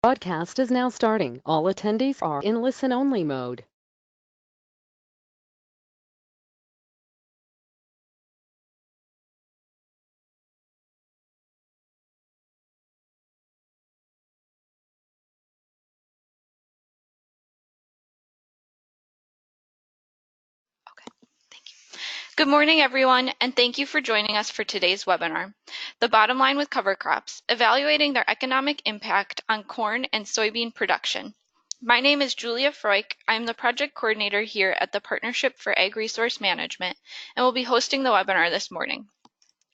Broadcast is now starting. All attendees are in listen-only mode. Good morning, everyone, and thank you for joining us for today's webinar, The Bottom Line with Cover Crops, Evaluating Their Economic Impact on Corn and Soybean Production. My name is Julia Freuk. I'm the project coordinator here at the Partnership for Ag Resource Management and will be hosting the webinar this morning.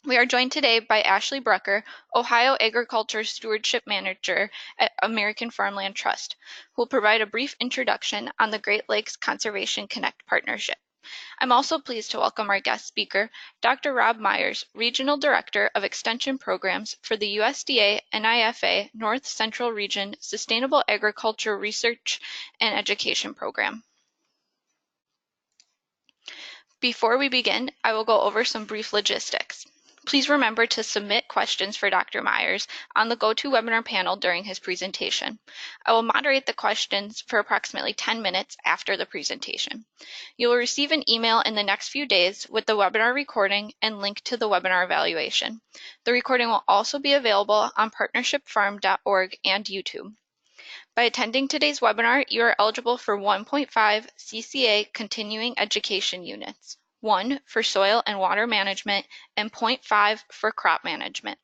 We are joined today by Ashley Brucker, Ohio Agriculture Stewardship Manager at American Farmland Trust, who will provide a brief introduction on the Great Lakes Conservation Connect partnership. I'm also pleased to welcome our guest speaker, Dr. Rob Myers, Regional Director of Extension Programs for the USDA-NIFA North Central Region Sustainable Agriculture Research and Education Program. Before we begin, I will go over some brief logistics. Please remember to submit questions for Dr. Myers on the GoToWebinar panel during his presentation. I will moderate the questions for approximately 10 minutes after the presentation. You will receive an email in the next few days with the webinar recording and link to the webinar evaluation. The recording will also be available on partnershipfarm.org and YouTube. By attending today's webinar, you are eligible for 1.5 CCA continuing education units, 1 for soil and water management, and 0.5 for crop management.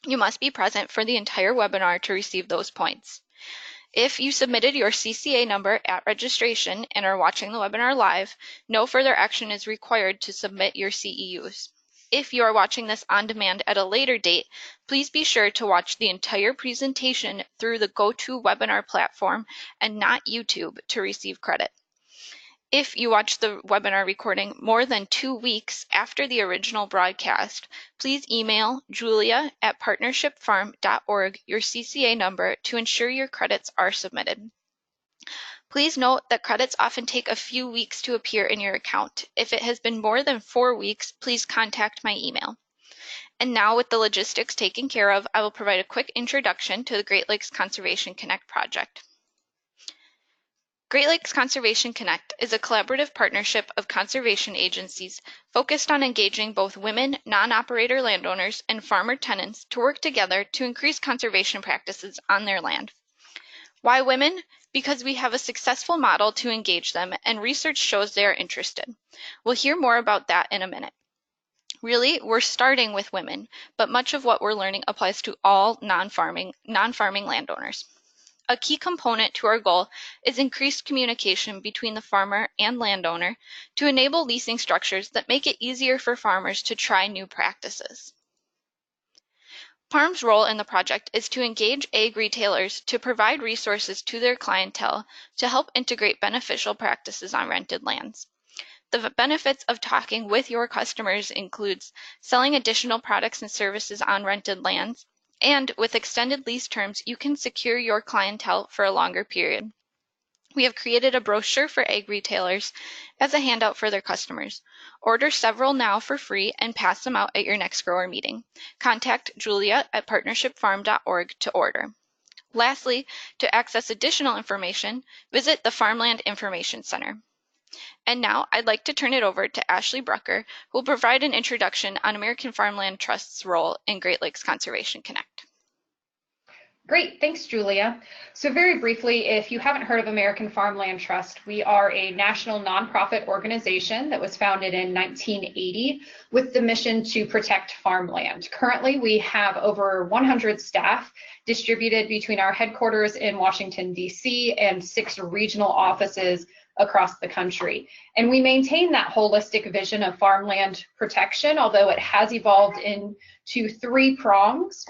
You must be present for the entire webinar to receive those points. If you submitted your CCA number at registration and are watching the webinar live, no further action is required to submit your CEUs. If you are watching this on demand at a later date, please be sure to watch the entire presentation through the GoToWebinar platform and not YouTube to receive credit. If you watch the webinar recording more than 2 weeks after the original broadcast, please email julia@partnershipfarm.org your CCA number to ensure your credits are submitted. Please note that credits often take a few weeks to appear in your account. If it has been more than 4 weeks, please contact my email. And now, with the logistics taken care of, I will provide a quick introduction to the Great Lakes Conservation Connect project. Great Lakes Conservation Connect is a collaborative partnership of conservation agencies focused on engaging both women, non-operator landowners, and farmer tenants to work together to increase conservation practices on their land. Why women? Because we have a successful model to engage them, and research shows they are interested. We'll hear more about that in a minute. Really, we're starting with women, but much of what we're learning applies to all non-farming landowners. A key component to our goal is increased communication between the farmer and landowner to enable leasing structures that make it easier for farmers to try new practices. PARM's role in the project is to engage ag retailers to provide resources to their clientele to help integrate beneficial practices on rented lands. The benefits of talking with your customers includes selling additional products and services on rented lands, and with extended lease terms, you can secure your clientele for a longer period. We have created a brochure for ag retailers as a handout for their customers. Order several now for free and pass them out at your next grower meeting. Contact Julia at partnershipfarm.org to order. Lastly, to access additional information, visit the Farmland Information Center. And now I'd like to turn it over to Ashley Brucker, who will provide an introduction on American Farmland Trust's role in Great Lakes Conservation Connect. Great, thanks, Julia. So very briefly, if you haven't heard of American Farmland Trust, we are a national nonprofit organization that was founded in 1980 with the mission to protect farmland. Currently, we have over 100 staff distributed between our headquarters in Washington, D.C. and 6 regional offices across the country. And we maintain that holistic vision of farmland protection, although it has evolved into 3 prongs.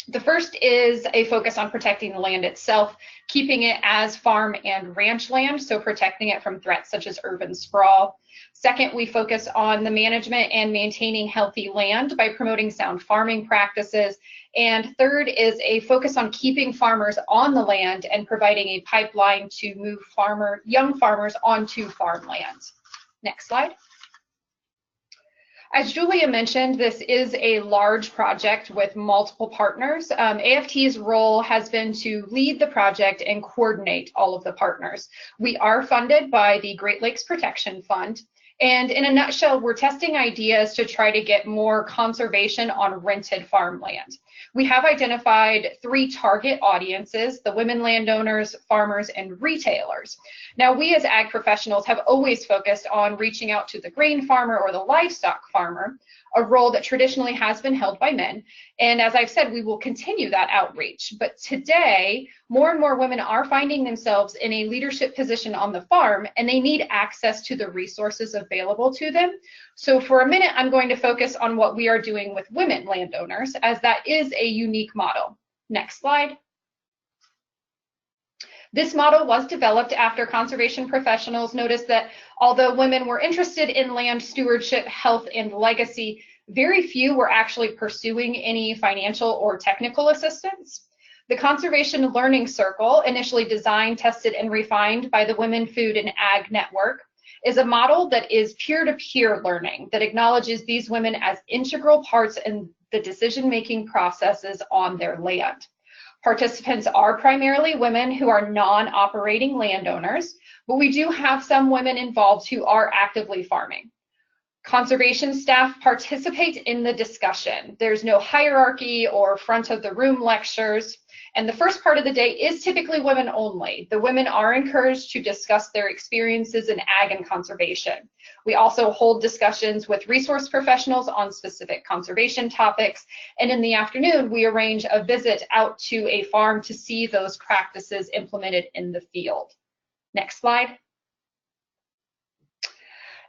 The first is a focus on protecting the land itself, keeping it as farm and ranch land, so protecting it from threats such as urban sprawl. Second, we focus on the management and maintaining healthy land by promoting sound farming practices. And third is a focus on keeping farmers on the land and providing a pipeline to move young farmers onto farmland. Next slide. As Julia mentioned, this is a large project with multiple partners. AFT's role has been to lead the project and coordinate all of the partners. We are funded by the Great Lakes Protection Fund. And in a nutshell, we're testing ideas to try to get more conservation on rented farmland. We have identified 3 target audiences: the women landowners, farmers, and retailers. Now, we as ag professionals have always focused on reaching out to the grain farmer or the livestock farmer, a role that traditionally has been held by men. And as I've said, we will continue that outreach. But today, more and more women are finding themselves in a leadership position on the farm, and they need access to the resources available to them. So for a minute, I'm going to focus on what we are doing with women landowners, as that is a unique model. Next slide. This model was developed after conservation professionals noticed that although women were interested in land stewardship, health, and legacy, very few were actually pursuing any financial or technical assistance. The Conservation Learning Circle, initially designed, tested, and refined by the Women, Food, and Ag Network, is a model that is peer-to-peer learning that acknowledges these women as integral parts in the decision-making processes on their land. Participants are primarily women who are non-operating landowners, but we do have some women involved who are actively farming. Conservation staff participate in the discussion. There's no hierarchy or front of the room lectures, and the first part of the day is typically women only. The women are encouraged to discuss their experiences in ag and conservation. We also hold discussions with resource professionals on specific conservation topics, and in the afternoon, we arrange a visit out to a farm to see those practices implemented in the field. Next slide.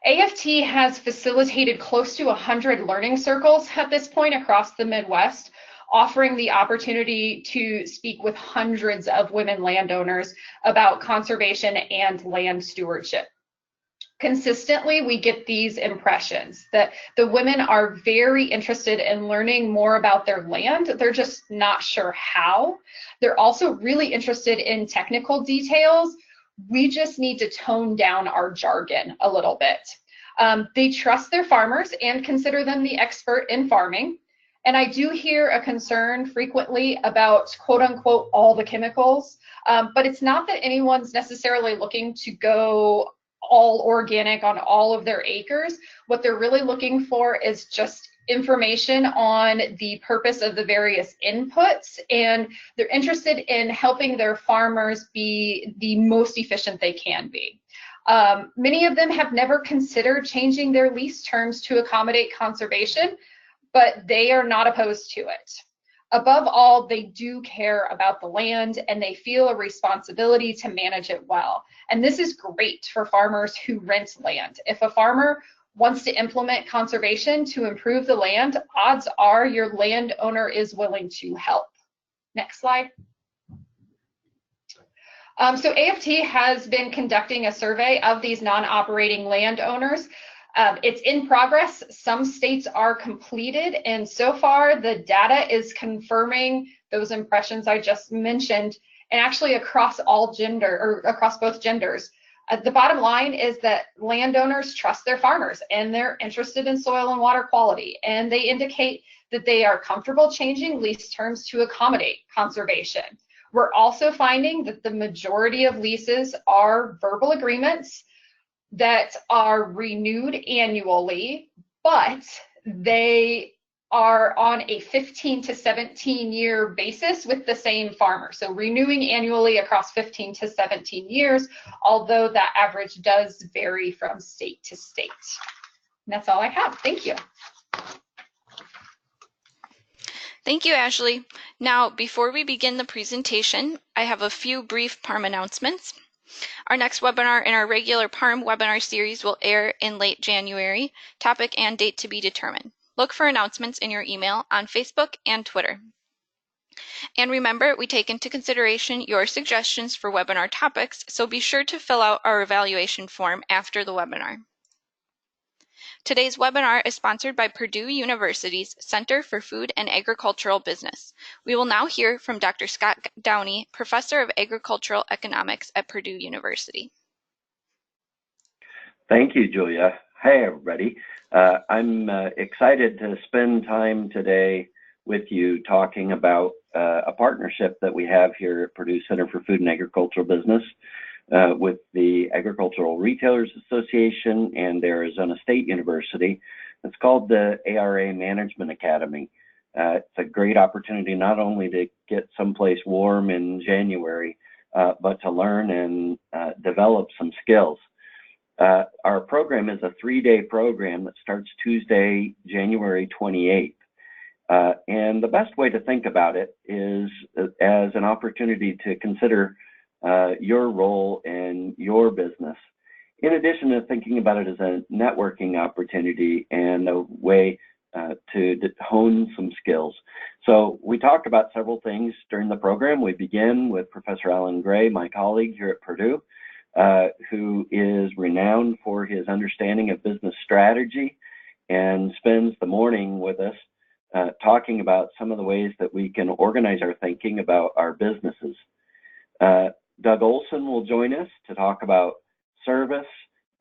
AFT has facilitated close to 100 learning circles at this point across the Midwest, offering the opportunity to speak with hundreds of women landowners about conservation and land stewardship. Consistently, we get these impressions that the women are very interested in learning more about their land. They're just not sure how. They're also really interested in technical details. We just need to tone down our jargon a little bit. They trust their farmers and consider them the expert in farming. And I do hear a concern frequently about quote unquote all the chemicals, but it's not that anyone's necessarily looking to go all organic on all of their acres. What they're really looking for is just information on the purpose of the various inputs, and they're interested in helping their farmers be the most efficient they can be. Many of them have never considered changing their lease terms to accommodate conservation, but they are not opposed to it. Above all, they do care about the land and they feel a responsibility to manage it well. And this is great for farmers who rent land. If a farmer wants to implement conservation to improve the land, odds are your landowner is willing to help. Next slide. So AFT has been conducting a survey of these non-operating landowners. It's in progress. Some states are completed, and so far the data is confirming those impressions I just mentioned, and actually across all gender, or across both genders. The bottom line is that landowners trust their farmers and they're interested in soil and water quality, and they indicate that they are comfortable changing lease terms to accommodate conservation. We're also finding that the majority of leases are verbal agreements that are renewed annually, but they are on a 15 to 17 year basis with the same farmer. So renewing annually across 15 to 17 years, although that average does vary from state to state. And that's all I have. Thank you. Thank you, Ashley. Now, before we begin the presentation, I have a few brief PARM announcements. Our next webinar in our regular PARM webinar series will air in late January, topic and date to be determined. Look for announcements in your email on Facebook and Twitter. And remember, we take into consideration your suggestions for webinar topics, so be sure to fill out our evaluation form after the webinar. Today's webinar is sponsored by Purdue University's Center for Food and Agricultural Business. We will now hear from Dr. Scott Downey, Professor of Agricultural Economics at Purdue University. Thank you, Julia. Hi, everybody. I'm excited to spend time today with you talking about a partnership that we have here at Purdue Center for Food and Agricultural Business with the Agricultural Retailers Association and Arizona State University. It's called the ARA Management Academy. It's a great opportunity not only to get someplace warm in January, but to learn and develop some skills. Our program is a 3-day program that starts Tuesday, January 28th. And the best way to think about it is as an opportunity to consider your role in your business, in addition to thinking about it as a networking opportunity and a way to hone some skills. So we talked about several things during the program. We begin with Professor Alan Gray, my colleague here at Purdue, who is renowned for his understanding of business strategy and spends the morning with us talking about some of the ways that we can organize our thinking about our businesses. Doug Olson will join us to talk about service.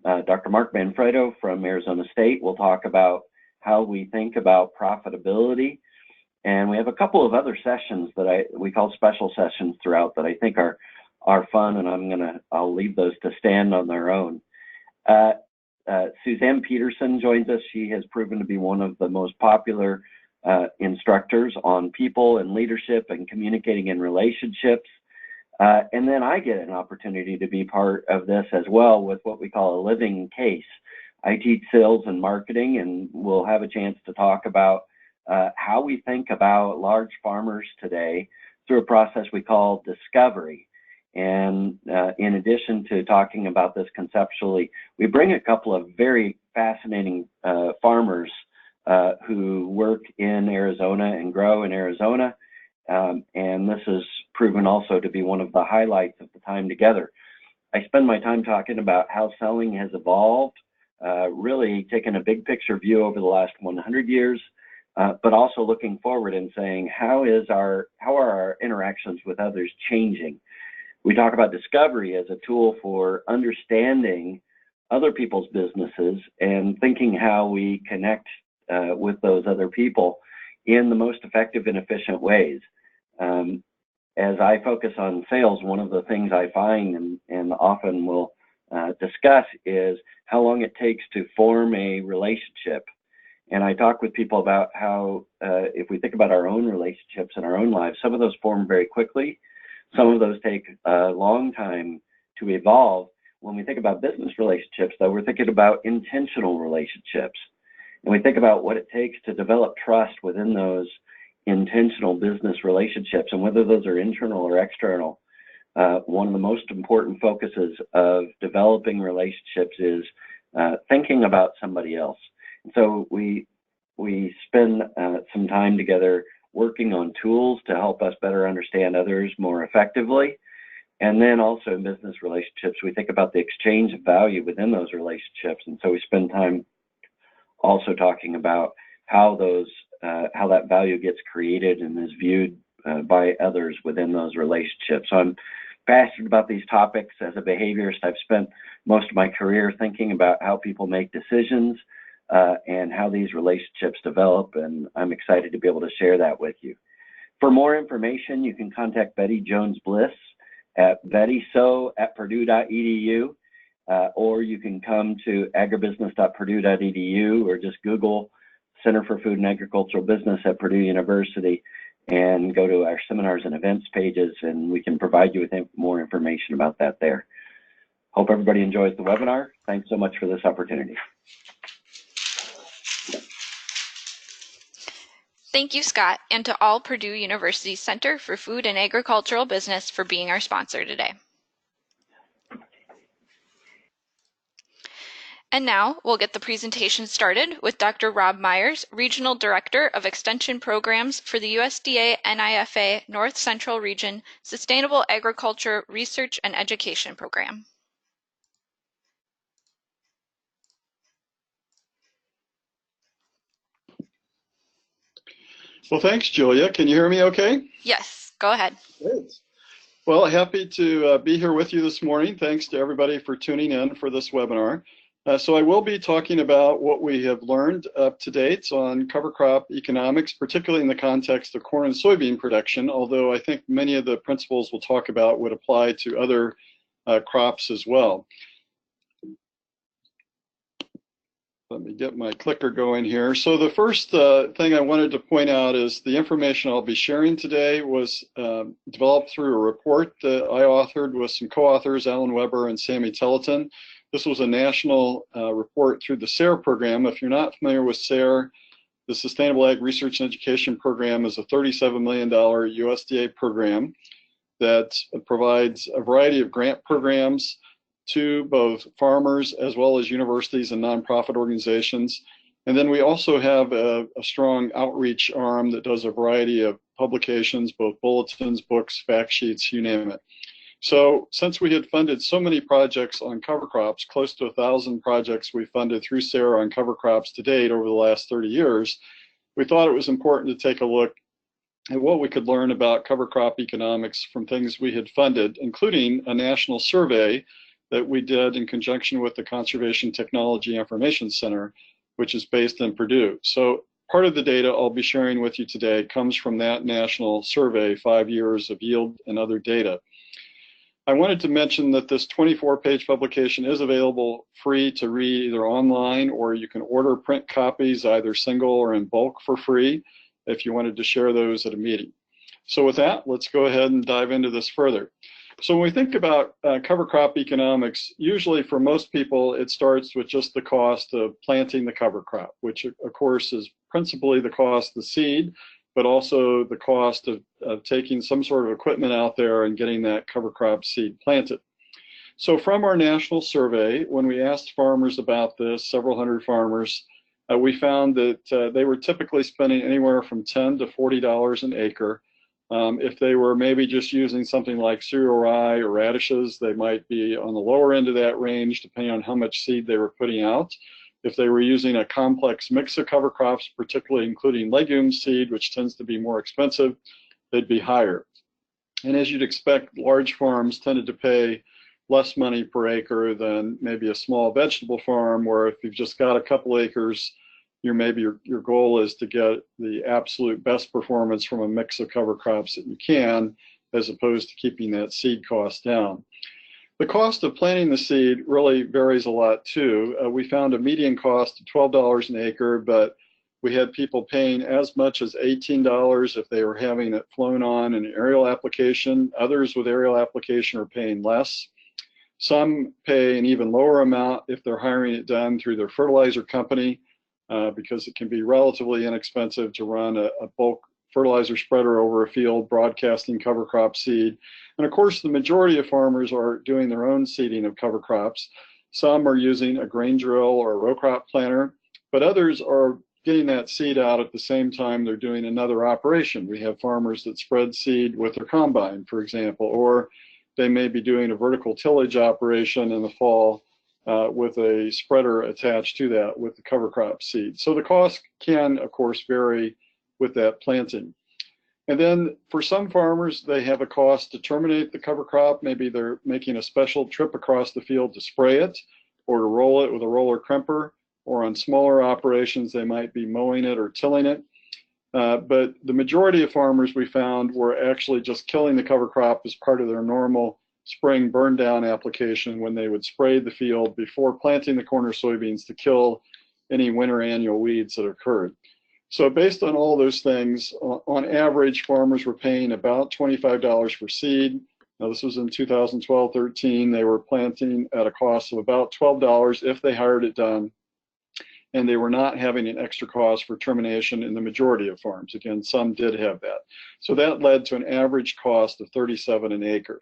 Dr. Mark Manfredo from Arizona State will talk about how we think about profitability. And we have a couple of other sessions that we call special sessions throughout that I think are fun, and I'll leave those to stand on their own. Suzanne Peterson joins us. She has proven to be one of the most popular instructors on people and leadership and communicating in relationships. And then I get an opportunity to be part of this as well with what we call a living case. I teach sales and marketing, and we'll have a chance to talk about how we think about large farmers today through a process we call discovery. And in addition to talking about this conceptually, we bring a couple of very fascinating farmers who work in Arizona and grow in Arizona. And this has proven also to be one of the highlights of the time together. I spend my time talking about how selling has evolved, really taking a big picture view over the last 100 years, but also looking forward and saying, how are our interactions with others changing? We talk about discovery as a tool for understanding other people's businesses and thinking how we connect with those other people in the most effective and efficient ways. As I focus on sales, one of the things I find and often will discuss is how long it takes to form a relationship. And I talk with people about how if we think about our own relationships in our own lives, some of those form very quickly. Some of those take a long time to evolve. When we think about business relationships, though, we're thinking about intentional relationships. And we think about what it takes to develop trust within those intentional business relationships, and whether those are internal or external. One of the most important focuses of developing relationships is thinking about somebody else. And so we spend some time together working on tools to help us better understand others more effectively. And then also in business relationships, we think about the exchange of value within those relationships. And so we spend time also talking about how that value gets created and is viewed by others within those relationships. So I'm passionate about these topics. As a behaviorist, I've spent most of my career thinking about how people make decisions and how these relationships develop, and I'm excited to be able to share that with you. For more information, you can contact Betty Jones Bliss at bettyso@purdue.edu, or you can come to agribusiness.purdue.edu, or just Google Center for Food and Agricultural Business at Purdue University and go to our seminars and events pages, and we can provide you with more information about that there. Hope everybody enjoys the webinar. Thanks so much for this opportunity. Thank you, Scott, and to all Purdue University Center for Food and Agricultural Business for being our sponsor today. And now we'll get the presentation started with Dr. Rob Myers, Regional Director of Extension Programs for the USDA-NIFA North Central Region Sustainable Agriculture Research and Education Program. Well, thanks, Julia. Can you hear me okay? Yes, go ahead. Great. Well, happy to be here with you this morning. Thanks to everybody for tuning in for this webinar. So I will be talking about what we have learned up to date on cover crop economics, particularly in the context of corn and soybean production, although I think many of the principles we'll talk about would apply to other crops as well. Let me get my clicker going here. So the first thing I wanted to point out is the information I'll be sharing today was developed through a report that I authored with some co-authors, Alan Weber and Sammy Telleton. This was a national report through the SARE program. If you're not familiar with SARE, the Sustainable Ag Research and Education Program is a $37 million USDA program that provides a variety of grant programs to both farmers as well as universities and nonprofit organizations. And then we also have a strong outreach arm that does a variety of publications, both bulletins, books, fact sheets, you name it. So since we had funded so many projects on cover crops, close to 1,000 projects we funded through SARE on cover crops to date over the last 30 years, we thought it was important to take a look at what we could learn about cover crop economics from things we had funded, including a national survey that we did in conjunction with the Conservation Technology Information Center, which is based in Purdue. So part of the data I'll be sharing with you today comes from that national survey, 5 years of yield and other data. I wanted to mention that this 24-page publication is available free to read either online, or you can order print copies either single or in bulk for free if you wanted to share those at a meeting. So with that, let's go ahead and dive into this further. So when we think about cover crop economics, usually for most people, it starts with just the cost of planting the cover crop, which of course is principally the cost of seed, but also the cost of taking some sort of equipment out there and getting that cover crop seed planted. So from our national survey, when we asked farmers about this, several hundred farmers, we found that they were typically spending anywhere from $10 to $40 an acre. If they were maybe just using something like cereal rye or radishes, they might be on the lower end of that range, depending on how much seed they were putting out. If they were using a complex mix of cover crops, particularly including legume seed, which tends to be more expensive, they'd be higher. And as you'd expect, large farms tended to pay less money per acre than maybe a small vegetable farm, where if you've just got a couple acres, your goal is to get the absolute best performance from a mix of cover crops that you can, as opposed to keeping that seed cost down. The cost of planting the seed really varies a lot too. We found a median cost of $12 an acre, but we had people paying as much as $18 if they were having it flown on an aerial application. Others with aerial application are paying less. Some pay an even lower amount if they're hiring it done through their fertilizer company, because it can be relatively inexpensive to run a bulk fertilizer spreader over a field broadcasting cover crop seed. And of course, the majority of farmers are doing their own seeding of cover crops. Some are using a grain drill or a row crop planter, but others are getting that seed out at the same time they're doing another operation. We have farmers that spread seed with their combine, for example, or they may be doing a vertical tillage operation in the fall with a spreader attached to that with the cover crop seed. So the cost can, of course, vary with that planting. And then for some farmers, they have a cost to terminate the cover crop. Maybe they're making a special trip across the field to spray it or to roll it with a roller crimper, or on smaller operations, they might be mowing it or tilling it. But the majority of farmers we found were actually just killing the cover crop as part of their normal spring burn down application, when they would spray the field before planting the corn or soybeans to kill any winter annual weeds that occurred. So based on all those things, on average, farmers were paying about $25 for seed. Now this was in 2012-13. They were planting at a cost of about $12 if they hired it done, and they were not having an extra cost for termination in the majority of farms. Again, some did have that. So that led to an average cost of $37 an acre.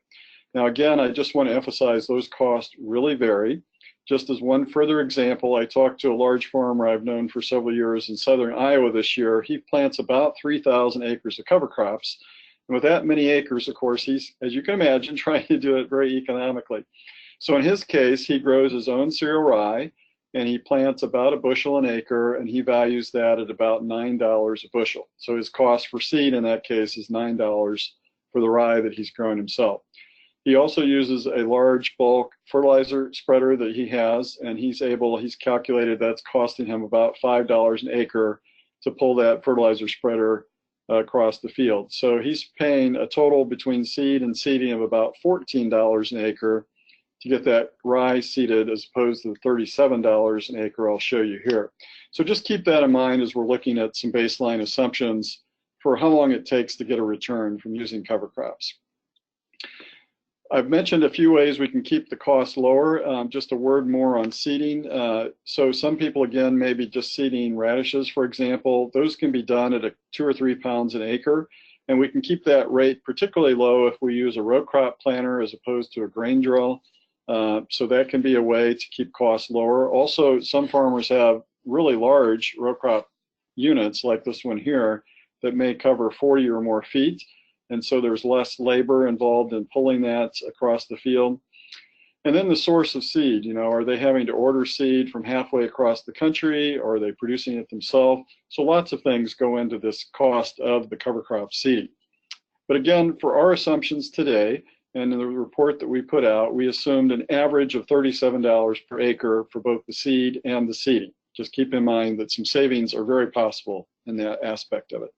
Now again, I just want to emphasize those costs really vary. Just as one further example, I talked to a large farmer I've known for several years in southern Iowa this year. He plants about 3,000 acres of cover crops. And with that many acres, of course, he's, as you can imagine, trying to do it very economically. So in his case, he grows his own cereal rye, and he plants about a bushel an acre, and he values that at about $9 a bushel. So his cost for seed in that case is $9 for the rye that he's grown himself. He also uses a large bulk fertilizer spreader that he has, and he's calculated that's costing him about $5 an acre to pull that fertilizer spreader across the field. So he's paying a total between seed and seeding of about $14 an acre to get that rye seeded, as opposed to the $37 an acre I'll show you here. So just keep that in mind as we're looking at some baseline assumptions for how long it takes to get a return from using cover crops. I've mentioned a few ways we can keep the cost lower. Just a word more on seeding. So some people, again, maybe just seeding radishes, for example. Those can be done at 2 or 3 pounds an acre, and we can keep that rate particularly low if we use a row crop planter as opposed to a grain drill. So that can be a way to keep costs lower. Also, some farmers have really large row crop units like this one here that may cover 40 or more feet. And so there's less labor involved in pulling that across the field. And then the source of seed, are they having to order seed from halfway across the country, or are they producing it themselves? So lots of things go into this cost of the cover crop seeding. But again, for our assumptions today, and in the report that we put out, we assumed an average of $37 per acre for both the seed and the seeding. Just keep in mind that some savings are very possible in that aspect of it.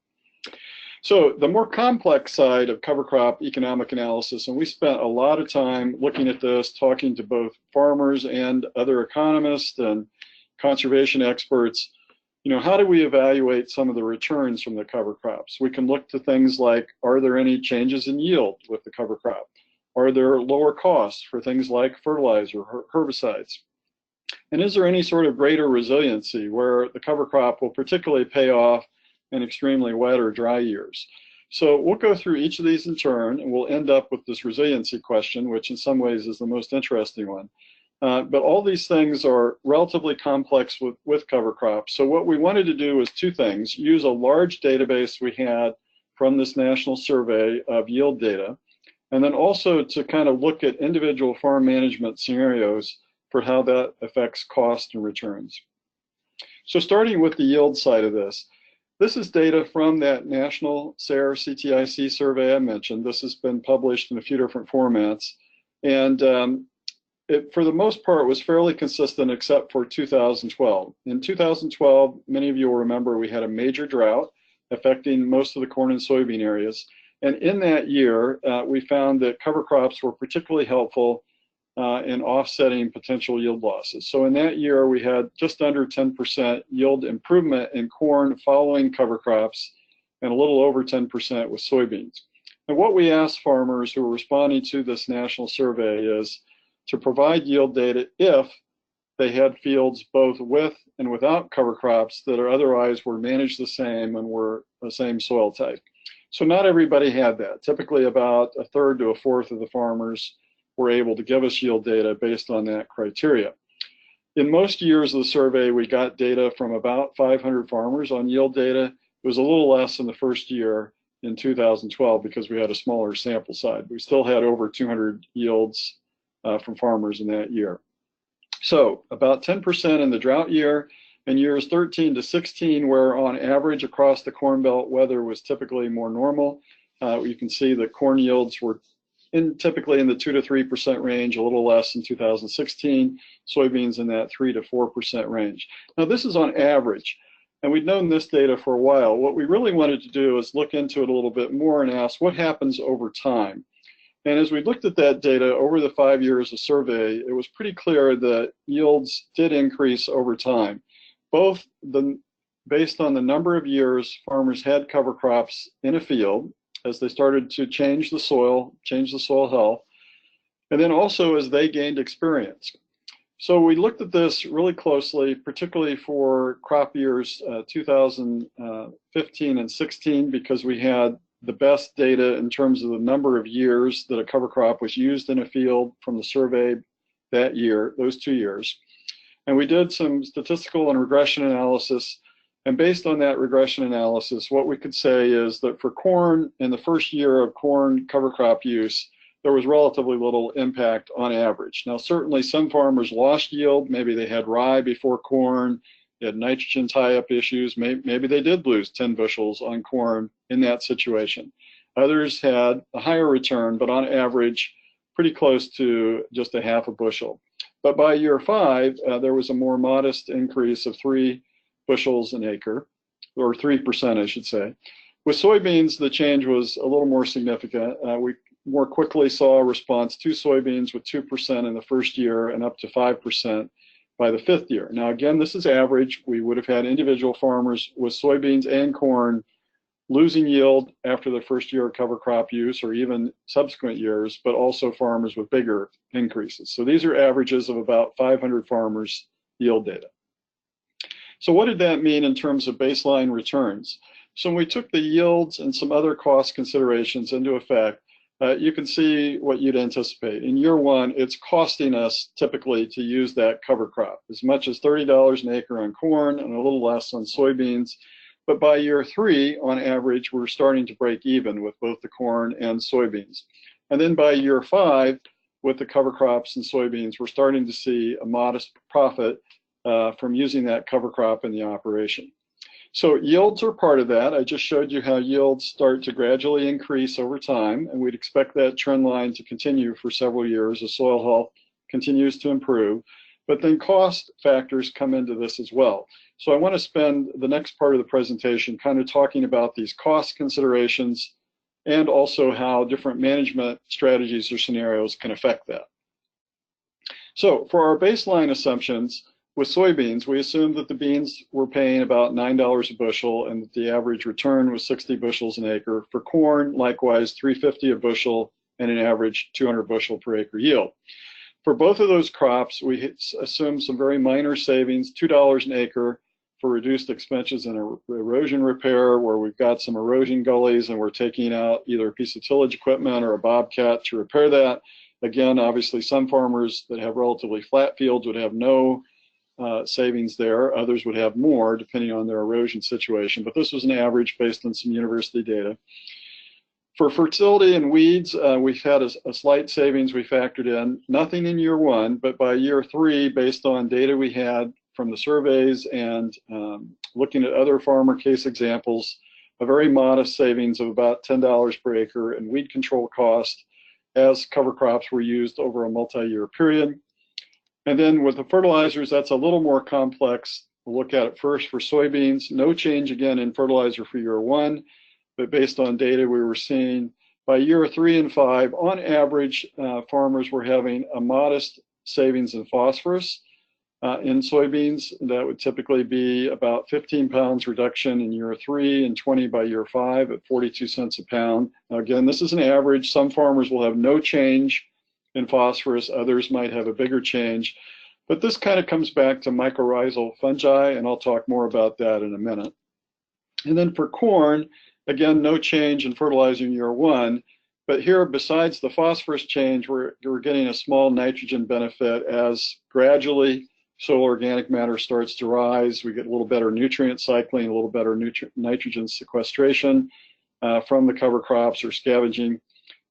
So the more complex side of cover crop economic analysis, and we spent a lot of time looking at this, talking to both farmers and other economists and conservation experts, how do we evaluate some of the returns from the cover crops? We can look to things like, are there any changes in yield with the cover crop? Are there lower costs for things like fertilizer or herbicides? And is there any sort of greater resiliency where the cover crop will particularly pay off in extremely wet or dry years? So we'll go through each of these in turn, and we'll end up with this resiliency question, which in some ways is the most interesting one. But all these things are relatively complex with cover crops. So what we wanted to do was two things: use a large database we had from this national survey of yield data, and then also to kind of look at individual farm management scenarios for how that affects cost and returns. So starting with the yield side of this, this is data from that national SARE CTIC survey I mentioned. This has been published in a few different formats, and it, for the most part, was fairly consistent except for 2012. In 2012, many of you will remember we had a major drought affecting most of the corn and soybean areas. And in that year, we found that cover crops were particularly helpful in offsetting potential yield losses. So in that year, we had just under 10% yield improvement in corn following cover crops, and a little over 10% with soybeans. And what we asked farmers who were responding to this national survey is to provide yield data if they had fields both with and without cover crops that are otherwise were managed the same and were the same soil type. So not everybody had that. Typically about a third to a fourth of the farmers were able to give us yield data based on that criteria. In most years of the survey, we got data from about 500 farmers on yield data. It was a little less in the first year in 2012 because we had a smaller sample size. We still had over 200 yields from farmers in that year. So about 10% in the drought year, in years 13 to 16, where on average across the Corn Belt weather was typically more normal. You can see that corn yields were typically in the 2 to 3% range, a little less in 2016, soybeans in that 3 to 4% range. Now this is on average, and we've known this data for a while. What we really wanted to do is look into it a little bit more and ask what happens over time. And as we looked at that data over the 5 years of survey, it was pretty clear that yields did increase over time, both based on the number of years farmers had cover crops in a field, as they started to change the soil health, and then also as they gained experience. So we looked at this really closely, particularly for crop years 2015 and 16, because we had the best data in terms of the number of years that a cover crop was used in a field from the survey that year, those 2 years. And we did some statistical and regression analysis. And based on that regression analysis, what we could say is that for corn, in the first year of corn cover crop use, there was relatively little impact on average. Now, certainly some farmers lost yield. Maybe they had rye before corn, they had nitrogen tie-up issues. Maybe they did lose 10 bushels on corn in that situation. Others had a higher return, but on average, pretty close to just a half a bushel. But by year 5, there was a more modest increase of 3 bushels an acre, or 3% I should say. With soybeans, the change was a little more significant. We more quickly saw a response to soybeans with 2% in the first year and up to 5% by the 5th year. Now again, this is average. We would have had individual farmers with soybeans and corn losing yield after the first year of cover crop use or even subsequent years, but also farmers with bigger increases. So these are averages of about 500 farmers' yield data. So what did that mean in terms of baseline returns? So when we took the yields and some other cost considerations into effect, you can see what you'd anticipate. In year 1, it's costing us typically to use that cover crop, as much as $30 an acre on corn and a little less on soybeans. But by year 3, on average, we're starting to break even with both the corn and soybeans. And then by year 5, with the cover crops and soybeans, we're starting to see a modest profit from using that cover crop in the operation. So yields are part of that. I just showed you how yields start to gradually increase over time, and we'd expect that trend line to continue for several years as soil health continues to improve. But then cost factors come into this as well. So I want to spend the next part of the presentation kind of talking about these cost considerations and also how different management strategies or scenarios can affect that. So for our baseline assumptions, with soybeans, we assumed that the beans were paying about $9 a bushel and that the average return was 60 bushels an acre. For corn, likewise, $3.50 a bushel and an average 200 bushel per acre yield. For both of those crops, we assumed some very minor savings, $2 an acre for reduced expenses in erosion repair, where we've got some erosion gullies and we're taking out either a piece of tillage equipment or a bobcat to repair that. Again, obviously, some farmers that have relatively flat fields would have no savings there. Others would have more, depending on their erosion situation. But this was an average based on some university data. For fertility and weeds, we've had a slight savings we factored in. Nothing in year 1, but by year 3, based on data we had from the surveys and looking at other farmer case examples, a very modest savings of about $10 per acre in weed control cost as cover crops were used over a multi-year period. And then with the fertilizers, that's a little more complex. We'll look at it first for soybeans. No change again in fertilizer for year 1, but based on data we were seeing, by year 3 and 5, on average, farmers were having a modest savings in phosphorus. In soybeans, that would typically be about 15 pounds reduction in year 3 and 20 by year 5 at 42 cents a pound. Now again, this is an average. Some farmers will have no change in phosphorus, others might have a bigger change. But this kind of comes back to mycorrhizal fungi, and I'll talk more about that in a minute. And then for corn, again, no change in fertilizer in year 1, but here, besides the phosphorus change, we're getting a small nitrogen benefit as gradually soil organic matter starts to rise. We get a little better nutrient cycling, a little better nitrogen sequestration from the cover crops or scavenging.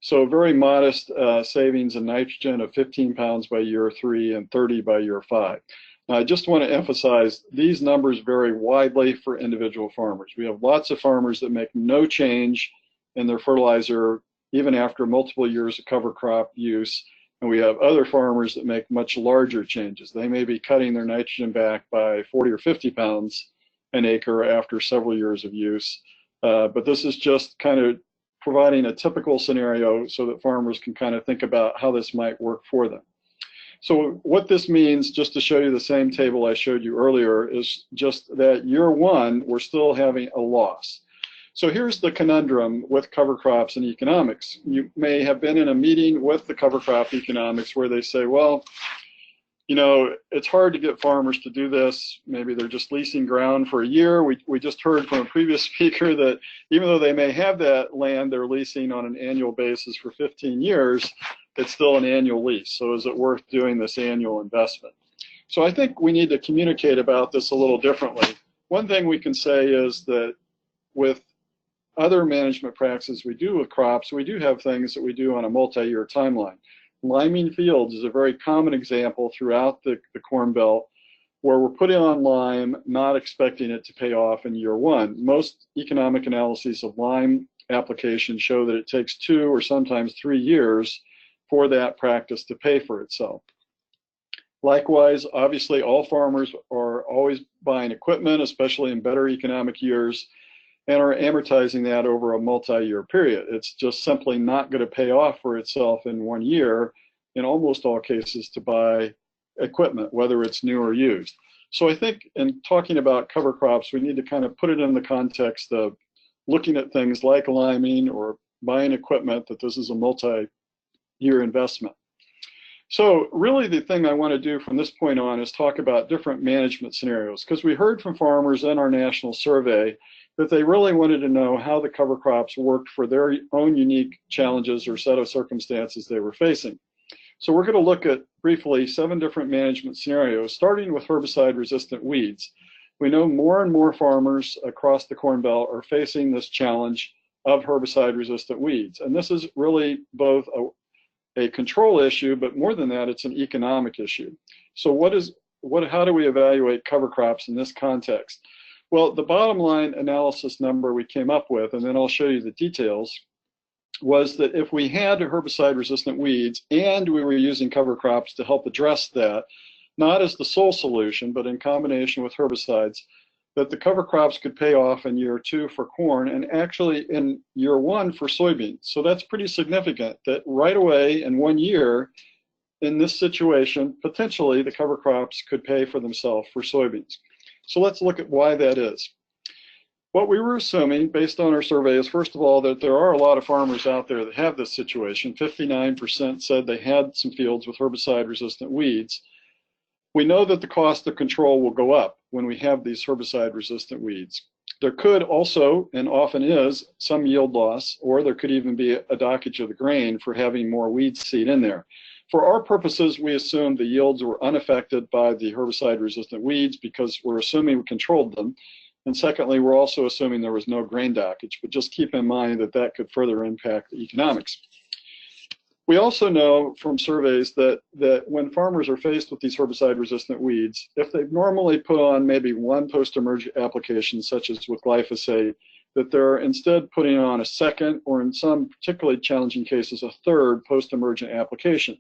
So very modest savings in nitrogen of 15 pounds by year 3 and 30 by year 5. Now, I just want to emphasize these numbers vary widely for individual farmers. We have lots of farmers that make no change in their fertilizer even after multiple years of cover crop use, and we have other farmers that make much larger changes. They may be cutting their nitrogen back by 40 or 50 pounds an acre after several years of use. But this is just kind of providing a typical scenario so that farmers can kind of think about how this might work for them. So what this means, just to show you the same table I showed you earlier, is just that year 1, we're still having a loss. So here's the conundrum with cover crops and economics. You may have been in a meeting with the cover crop economics where they say, well, you know, it's hard to get farmers to do this. Maybe they're just leasing ground for a year. We just heard from a previous speaker that even though they may have that land they're leasing on an annual basis for 15 years, it's still an annual lease. So is it worth doing this annual investment? So I think we need to communicate about this a little differently. One thing we can say is that with other management practices we do with crops, we do have things that we do on a multi-year timeline. Liming fields is a very common example throughout the Corn Belt where we're putting on lime, not expecting it to pay off in year 1. Most economic analyses of lime applications show that it takes 2 or sometimes 3 years for that practice to pay for itself. Likewise, obviously, all farmers are always buying equipment, especially in better economic years, and are amortizing that over a multi-year period. It's just simply not going to pay off for itself in 1 year, in almost all cases, to buy equipment, whether it's new or used. So I think in talking about cover crops, we need to kind of put it in the context of looking at things like liming or buying equipment, that this is a multi-year investment. So really the thing I want to do from this point on is talk about different management scenarios, because we heard from farmers in our national survey that they really wanted to know how the cover crops worked for their own unique challenges or set of circumstances they were facing. So we're going to look at briefly 7 different management scenarios, starting with herbicide-resistant weeds. We know more and more farmers across the Corn Belt are facing this challenge of herbicide-resistant weeds, and this is really both a control issue, but more than that, it's an economic issue. So how do we evaluate cover crops in this context? Well, the bottom line analysis number we came up with, and then I'll show you the details, was that if we had herbicide-resistant weeds and we were using cover crops to help address that, not as the sole solution, but in combination with herbicides, that the cover crops could pay off in year 2 for corn and actually in year 1 for soybeans. So that's pretty significant that right away in 1 year, in this situation, potentially the cover crops could pay for themselves for soybeans. So let's look at why that is. What we were assuming based on our survey is, first of all, that there are a lot of farmers out there that have this situation. 59% said they had some fields with herbicide-resistant weeds. We know that the cost of control will go up when we have these herbicide-resistant weeds. There could also, and often is, some yield loss, or there could even be a dockage of the grain for having more weed seed in there. For our purposes, we assumed the yields were unaffected by the herbicide-resistant weeds because we're assuming we controlled them. And secondly, we're also assuming there was no grain dockage, but just keep in mind that that could further impact the economics. We also know from surveys that when farmers are faced with these herbicide-resistant weeds, if they've normally put on maybe 1 post-emerge application, such as with glyphosate, that they're instead putting on a second, or in some particularly challenging cases, a 3rd post-emergent application.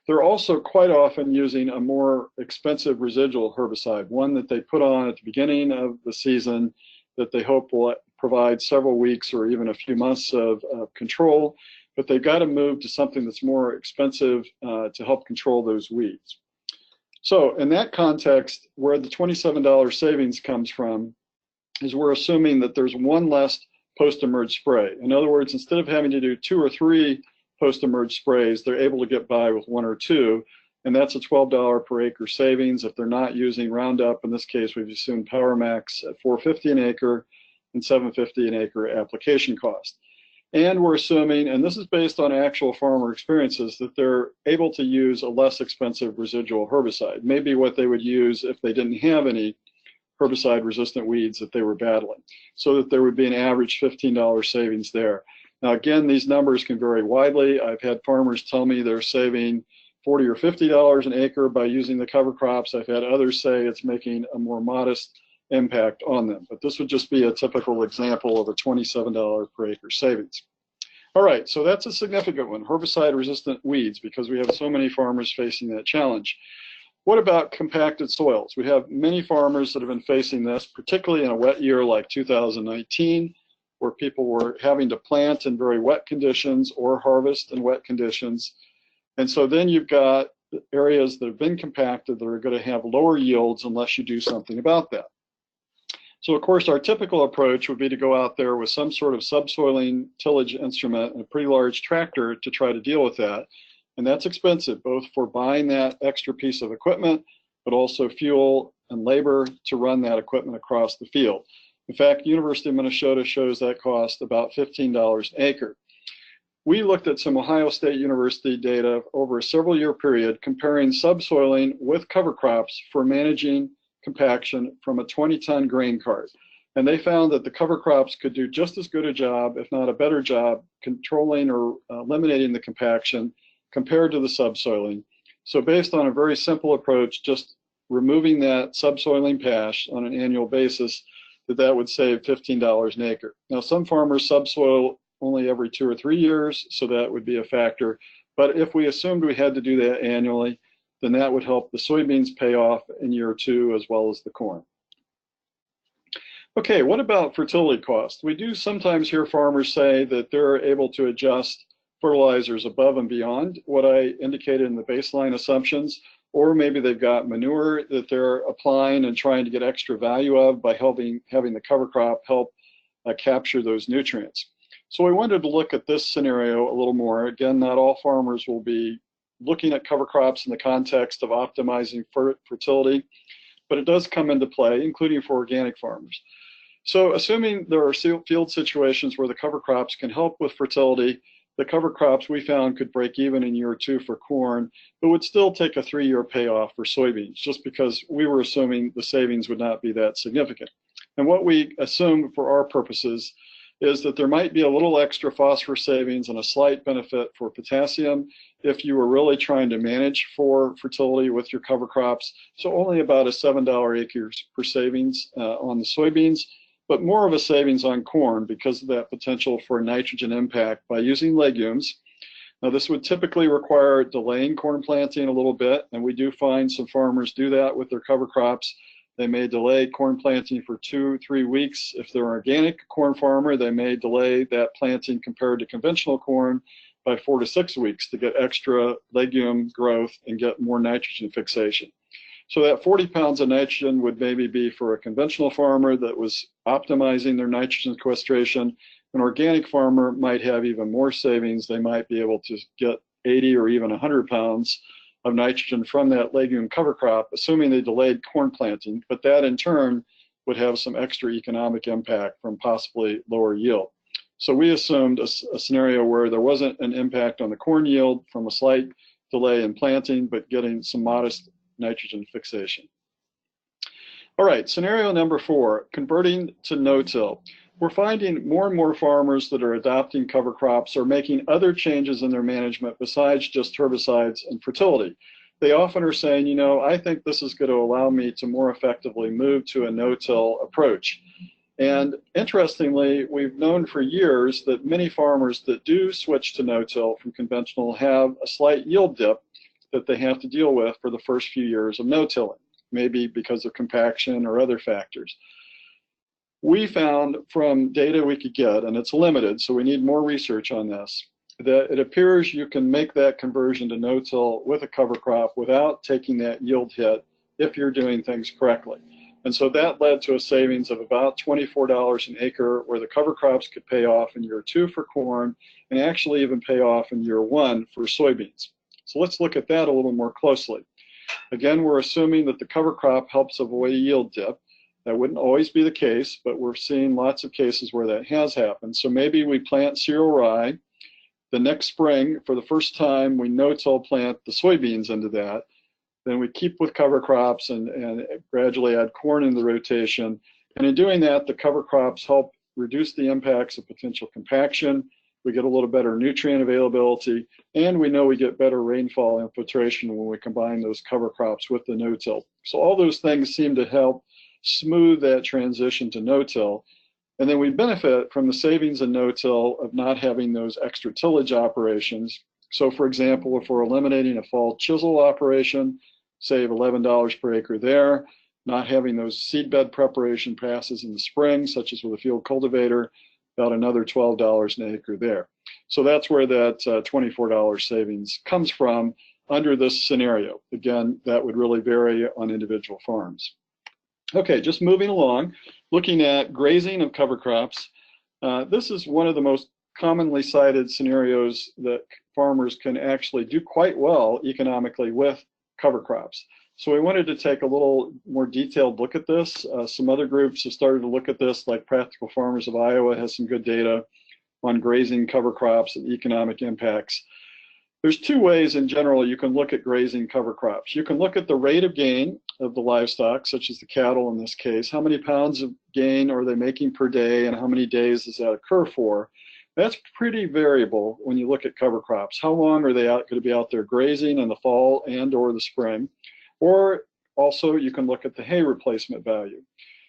They're also quite often using a more expensive residual herbicide, one that they put on at the beginning of the season that they hope will provide several weeks or even a few months of control, but they've got to move to something that's more expensive to help control those weeds. So in that context, where the $27 savings comes from is we're assuming that there's 1 less post-emerge spray. In other words, instead of having to do 2 or 3 post-emerge sprays, they're able to get by with 1 or 2, and that's a $12 per acre savings if they're not using Roundup. In this case, we've assumed Power Max at $4.50 an acre and $7.50 an acre application cost. And we're assuming, and this is based on actual farmer experiences, that they're able to use a less expensive residual herbicide, maybe what they would use if they didn't have any herbicide-resistant weeds that they were battling, so that there would be an average $15 savings there. Now, again, these numbers can vary widely. I've had farmers tell me they're saving $40 or $50 an acre by using the cover crops. I've had others say it's making a more modest impact on them, but this would just be a typical example of a $27 per acre savings. All right, so that's a significant one, herbicide-resistant weeds, because we have so many farmers facing that challenge. What about compacted soils? We have many farmers that have been facing this, particularly in a wet year like 2019, where people were having to plant in very wet conditions or harvest in wet conditions. And so then you've got areas that have been compacted that are going to have lower yields unless you do something about that. So of course, our typical approach would be to go out there with some sort of subsoiling tillage instrument and a pretty large tractor to try to deal with that. And that's expensive, both for buying that extra piece of equipment, but also fuel and labor to run that equipment across the field. In fact, University of Minnesota shows that cost about $15 an acre. We looked at some Ohio State University data over a several-year period comparing subsoiling with cover crops for managing compaction from a 20-ton grain cart. And they found that the cover crops could do just as good a job, if not a better job, controlling or eliminating the compaction compared to the subsoiling. So based on a very simple approach, just removing that subsoiling patch on an annual basis, that would save $15 an acre. Now, some farmers subsoil only every 2 or 3 years, so that would be a factor. But if we assumed we had to do that annually, then that would help the soybeans pay off in year 2 as well as the corn. Okay, what about fertility costs? We do sometimes hear farmers say that they're able to adjust fertilizers above and beyond what I indicated in the baseline assumptions, or maybe they've got manure that they're applying and trying to get extra value of by having the cover crop help capture those nutrients. So we wanted to look at this scenario a little more. Again, not all farmers will be looking at cover crops in the context of optimizing fertility, but it does come into play, including for organic farmers. So assuming there are field situations where the cover crops can help with fertility, the cover crops we found could break even in year 2 for corn, but would still take a 3-year payoff for soybeans, just because we were assuming the savings would not be that significant. And what we assume for our purposes is that there might be a little extra phosphorus savings and a slight benefit for potassium if you were really trying to manage for fertility with your cover crops. So only about a $7 acres per savings on the soybeans, but more of a savings on corn because of that potential for nitrogen impact by using legumes. Now, this would typically require delaying corn planting a little bit, and we do find some farmers do that with their cover crops. They may delay corn planting for 2-3 weeks. If they're an organic corn farmer, they may delay that planting compared to conventional corn by 4 to 6 weeks to get extra legume growth and get more nitrogen fixation. So that 40 pounds of nitrogen would maybe be for a conventional farmer that was optimizing their nitrogen sequestration. An organic farmer might have even more savings. They might be able to get 80 or even 100 pounds of nitrogen from that legume cover crop, assuming they delayed corn planting, but that in turn would have some extra economic impact from possibly lower yield. So we assumed a scenario where there wasn't an impact on the corn yield from a slight delay in planting, but getting some modest nitrogen fixation. All right, scenario number 4, converting to no-till. We're finding more and more farmers that are adopting cover crops are making other changes in their management besides just herbicides and fertility. They often are saying, you know, I think this is going to allow me to more effectively move to a no-till approach. And interestingly, we've known for years that many farmers that do switch to no-till from conventional have a slight yield dip that they have to deal with for the first few years of no-tilling, maybe because of compaction or other factors. We found from data we could get, and it's limited, so we need more research on this, that it appears you can make that conversion to no-till with a cover crop without taking that yield hit if you're doing things correctly. And so that led to a savings of about $24 an acre, where the cover crops could pay off in year 2 for corn and actually even pay off in year 1 for soybeans. So let's look at that a little more closely. Again, we're assuming that the cover crop helps avoid a yield dip. That wouldn't always be the case, but we're seeing lots of cases where that has happened. So maybe we plant cereal rye. The next spring, for the first time, we no-till plant the soybeans into that. Then we keep with cover crops and gradually add corn in the rotation. And in doing that, the cover crops help reduce the impacts of potential compaction. We get a little better nutrient availability, and we know we get better rainfall infiltration when we combine those cover crops with the no-till. So all those things seem to help smooth that transition to no-till. And then we benefit from the savings in no-till of not having those extra tillage operations. So for example, if we're eliminating a fall chisel operation, save $11 per acre there, not having those seedbed preparation passes in the spring, such as with a field cultivator, about another $12 an acre there. So that's where that $24 savings comes from under this scenario. Again, that would really vary on individual farms. Okay, just moving along, looking at grazing of cover crops. This is one of the most commonly cited scenarios that farmers can actually do quite well economically with cover crops. So we wanted to take a little more detailed look at this. Some other groups have started to look at this, like Practical Farmers of Iowa has some good data on grazing cover crops and economic impacts. There's 2 ways in general you can look at grazing cover crops. You can look at the rate of gain of the livestock, such as the cattle in this case. How many pounds of gain are they making per day, and how many days does that occur for? That's pretty variable when you look at cover crops. How long are they going to be out there grazing in the fall and or the spring? Or also you can look at the hay replacement value.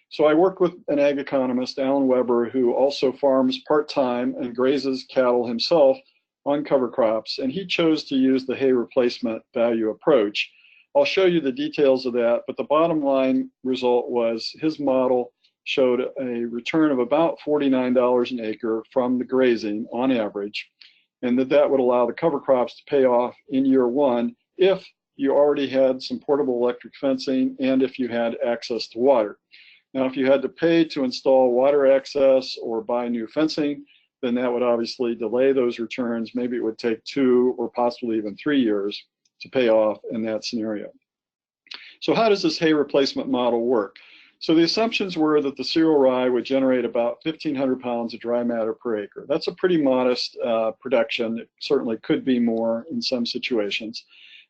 So I work with an ag economist, Alan Weber, who also farms part-time and grazes cattle himself on cover crops, and he chose to use the hay replacement value approach. I'll show you the details of that, but the bottom line result was his model showed a return of about $49 an acre from the grazing on average, and that would allow the cover crops to pay off in year one if you already had some portable electric fencing and if you had access to water. Now, if you had to pay to install water access or buy new fencing, then that would obviously delay those returns. Maybe it would take 2 or possibly even 3 years to pay off in that scenario. So how does this hay replacement model work? So the assumptions were that the cereal rye would generate about 1,500 pounds of dry matter per acre. That's a pretty modest production. It certainly could be more in some situations.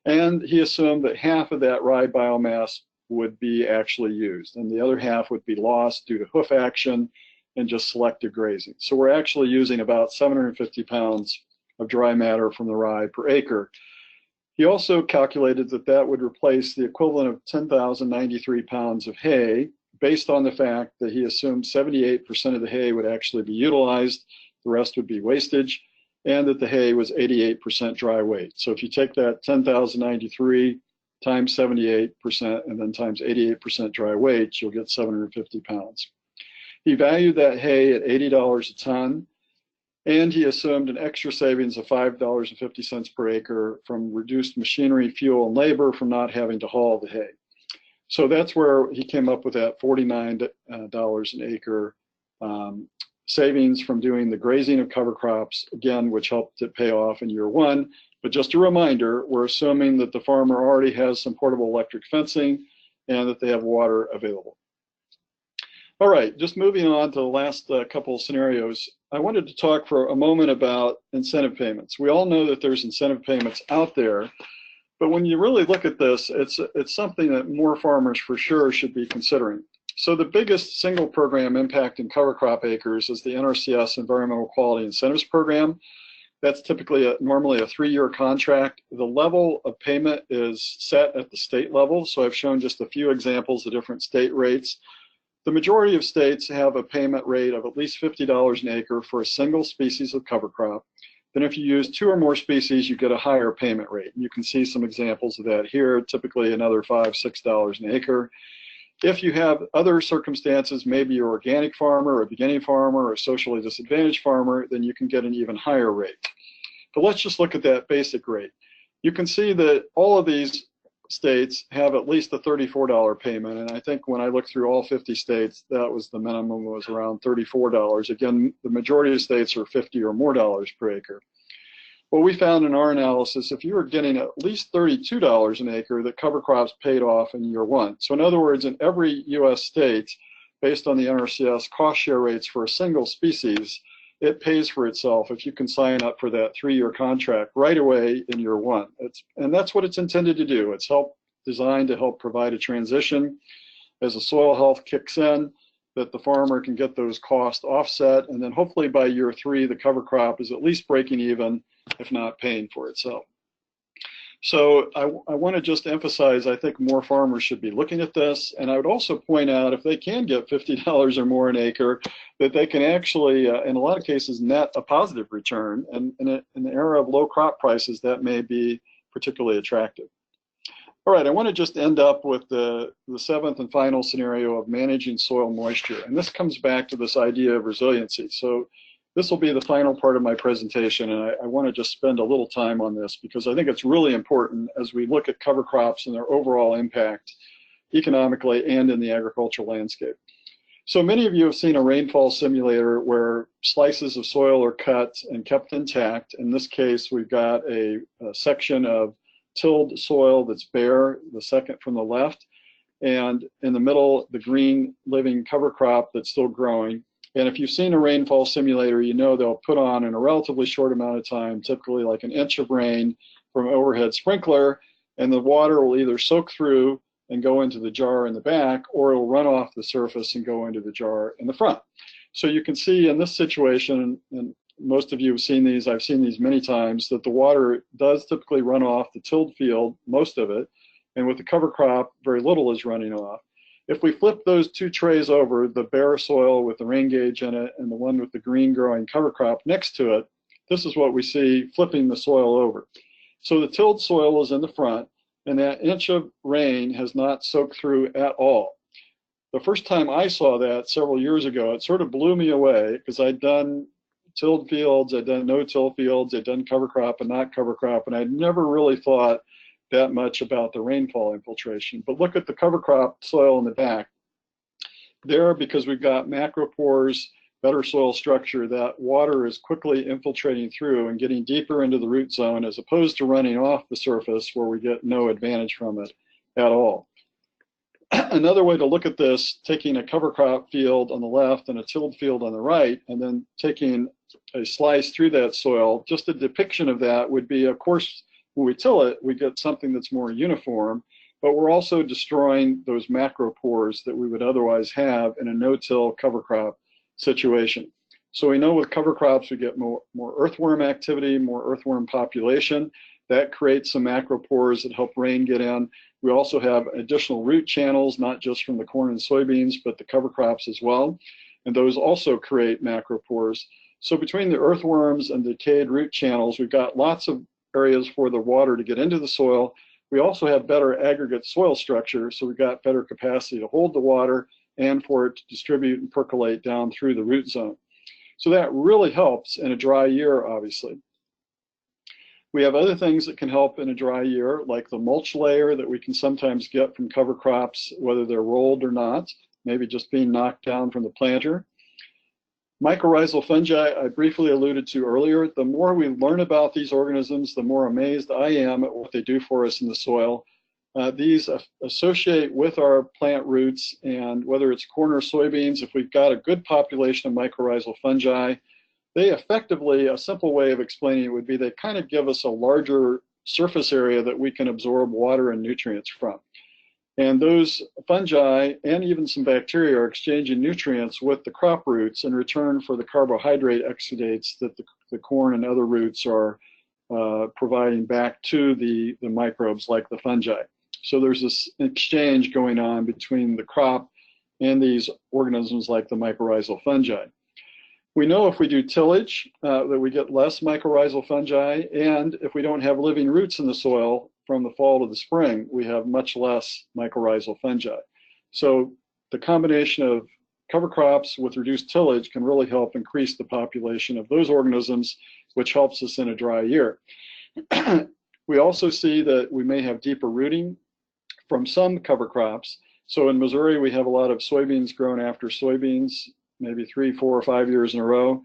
And he assumed that half of that rye biomass would be actually used, and the other half would be lost due to hoof action and just selective grazing. So we're actually using about 750 pounds of dry matter from the rye per acre. He also calculated that that would replace the equivalent of 10,093 pounds of hay, based on the fact that he assumed 78% of the hay would actually be utilized, the rest would be wastage, and that the hay was 88% dry weight. So if you take that 10,093 times 78% and then times 88% dry weight, you'll get 750 pounds. He valued that hay at $80 a ton, and he assumed an extra savings of $5.50 per acre from reduced machinery, fuel, and labor from not having to haul the hay. So that's where he came up with that $49 an acre savings from doing the grazing of cover crops, again, which helped it pay off in year one. But just a reminder, we're assuming that the farmer already has some portable electric fencing and that they have water available. All right, just moving on to the last couple of scenarios, I wanted to talk for a moment about incentive payments. We all know that there's incentive payments out there, but when you really look at this, it's something that more farmers for sure should be considering. So the biggest single program impacting cover crop acres is the NRCS Environmental Quality Incentives Program. That's typically normally a 3-year contract. The level of payment is set at the state level, so I've shown just a few examples of different state rates. The majority of states have a payment rate of at least $50 an acre for a single species of cover crop. Then if you use 2 or more species, you get a higher payment rate. You can see some examples of that here, typically another $5, $6 an acre. If you have other circumstances, maybe you're an organic farmer or a beginning farmer or a socially disadvantaged farmer, then you can get an even higher rate. But let's just look at that basic rate. You can see that all of these states have at least a $34 payment, and I think when I looked through all 50 states, that was the minimum, was around $34. Again, the majority of states are $50 or more per acre. What we found in our analysis, if you were getting at least $32 an acre, that cover crops paid off in year one. So in other words, in every US state, based on the NRCS cost share rates for a single species, it pays for itself if you can sign up for that 3-year contract right away in year one. And that's what it's intended to do. It's designed to help provide a transition as the soil health kicks in, that the farmer can get those costs offset, and then hopefully by year 3, the cover crop is at least breaking even, if not paying for itself. So I want to just emphasize, I think more farmers should be looking at this, and I would also point out if they can get $50 or more an acre, that they can actually, in a lot of cases, net a positive return, and in the era of low crop prices, that may be particularly attractive. All right, I want to just end up with the 7th and final scenario of managing soil moisture, and this comes back to this idea of resiliency. So this will be the final part of my presentation, and I want to just spend a little time on this because I think it's really important as we look at cover crops and their overall impact economically and in the agricultural landscape. So many of you have seen a rainfall simulator where slices of soil are cut and kept intact. In this case, we've got a section of tilled soil that's bare, the second from the left, and in the middle, the green living cover crop that's still growing. And if you've seen a rainfall simulator, you know they'll put on in a relatively short amount of time, typically like an inch of rain from an overhead sprinkler, and the water will either soak through and go into the jar in the back, or it'll run off the surface and go into the jar in the front. So you can see in this situation, and most of you have seen these, I've seen these many times, that the water does typically run off the tilled field, most of it, and with the cover crop, very little is running off. If we flip those 2 trays over, the bare soil with the rain gauge in it and the one with the green growing cover crop next to it, this is what we see flipping the soil over. So the tilled soil is in the front, and that inch of rain has not soaked through at all. The first time I saw that several years ago, it sort of blew me away because I'd done tilled fields, I'd done no-till fields, I'd done cover crop and not cover crop, and I'd never really thought that much about the rainfall infiltration. But look at the cover crop soil in the back. There, because we've got macropores, better soil structure, that water is quickly infiltrating through and getting deeper into the root zone as opposed to running off the surface where we get no advantage from it at all. Another way to look at this, taking a cover crop field on the left and a tilled field on the right, and then taking a slice through that soil, just a depiction of that would be, of course, when we till it, we get something that's more uniform, but we're also destroying those macropores that we would otherwise have in a no-till cover crop situation. So we know with cover crops we get more earthworm activity, more earthworm population. That creates some macropores that help rain get in. We also have additional root channels, not just from the corn and soybeans, but the cover crops as well. And those also create macropores. So between the earthworms and decayed root channels, we've got lots of areas for the water to get into the soil. We also have better aggregate soil structure, so we've got better capacity to hold the water and for it to distribute and percolate down through the root zone. So that really helps in a dry year, obviously. We have other things that can help in a dry year, like the mulch layer that we can sometimes get from cover crops, whether they're rolled or not, maybe just being knocked down from the planter. Mycorrhizal fungi, I briefly alluded to earlier. The more we learn about these organisms, the more amazed I am at what they do for us in the soil. These associate with our plant roots, and whether it's corn or soybeans, if we've got a good population of mycorrhizal fungi, they effectively, a simple way of explaining it would be they kind of give us a larger surface area that we can absorb water and nutrients from. And those fungi and even some bacteria are exchanging nutrients with the crop roots in return for the carbohydrate exudates that the corn and other roots are providing back to the microbes like the fungi. So there's this exchange going on between the crop and these organisms like the mycorrhizal fungi. We know if we do tillage that we get less mycorrhizal fungi, and if we don't have living roots in the soil from the fall to the spring, we have much less mycorrhizal fungi. So the combination of cover crops with reduced tillage can really help increase the population of those organisms, which helps us in a dry year. We also see that we may have deeper rooting from some cover crops. So in Missouri, we have a lot of soybeans grown after soybeans, maybe 3, 4, or 5 years in a row.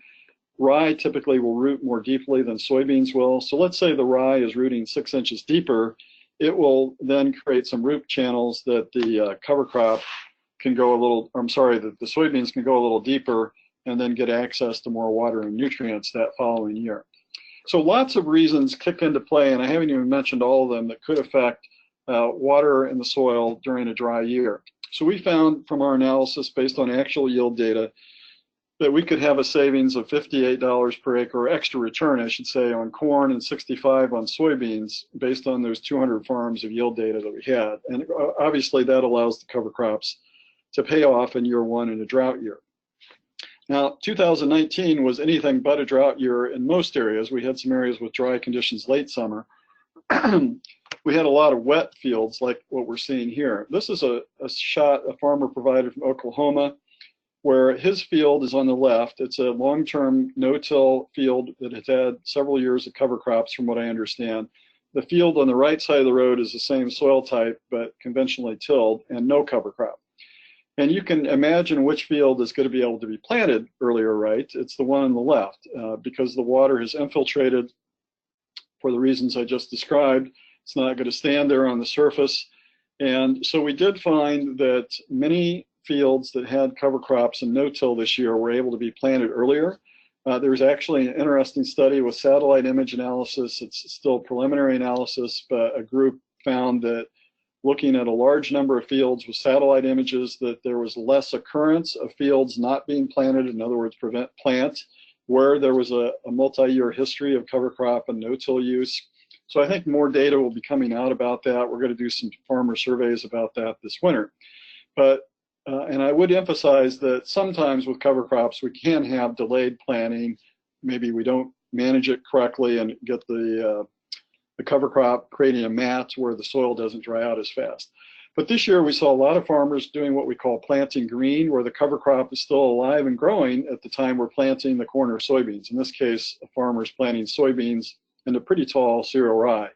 Rye typically will root more deeply than soybeans will. So let's say the rye is rooting 6 inches deeper. It will then create some root channels that the cover crop can go a little, that the soybeans can go a little deeper and then get access to more water and nutrients that following year. So lots of reasons kick into play, and I haven't even mentioned all of them, that could affect water in the soil during a dry year. So we found from our analysis based on actual yield data that we could have a savings of $58 per acre, or extra return, I should say, on corn and $65 on soybeans based on those 200 farms of yield data that we had. And obviously that allows the cover crops to pay off in year one in a drought year. Now, 2019 was anything but a drought year in most areas. We had some areas with dry conditions late summer. We had a lot of wet fields like what we're seeing here. This is a shot a farmer provided from Oklahoma, where his field is on the left. It's a long-term no-till field that has had several years of cover crops from what I understand. The field on the right side of the road is the same soil type, but conventionally tilled and no cover crop. And you can imagine which field is going to be able to be planted earlier, right? It's the one on the left, because the water has infiltrated for the reasons I just described. It's not going to stand there on the surface. And so we did find that many fields that had cover crops and no-till this year were able to be planted earlier. There was actually an interesting study with satellite image analysis. It's still preliminary analysis, but a group found that looking at a large number of fields with satellite images, that there was less occurrence of fields not being planted, in other words, prevent plant, where there was a multi-year history of cover crop and no-till use. So I think more data will be coming out about that. We're going to do some farmer surveys about that this winter. But and I would emphasize that sometimes with cover crops, we can have delayed planting. Maybe we don't manage it correctly and get the cover crop creating a mat where the soil doesn't dry out as fast. But this year we saw a lot of farmers doing what we call planting green, where the cover crop is still alive and growing at the time we're planting the corn or soybeans. In this case, a farmer is planting soybeans and a pretty tall cereal rye.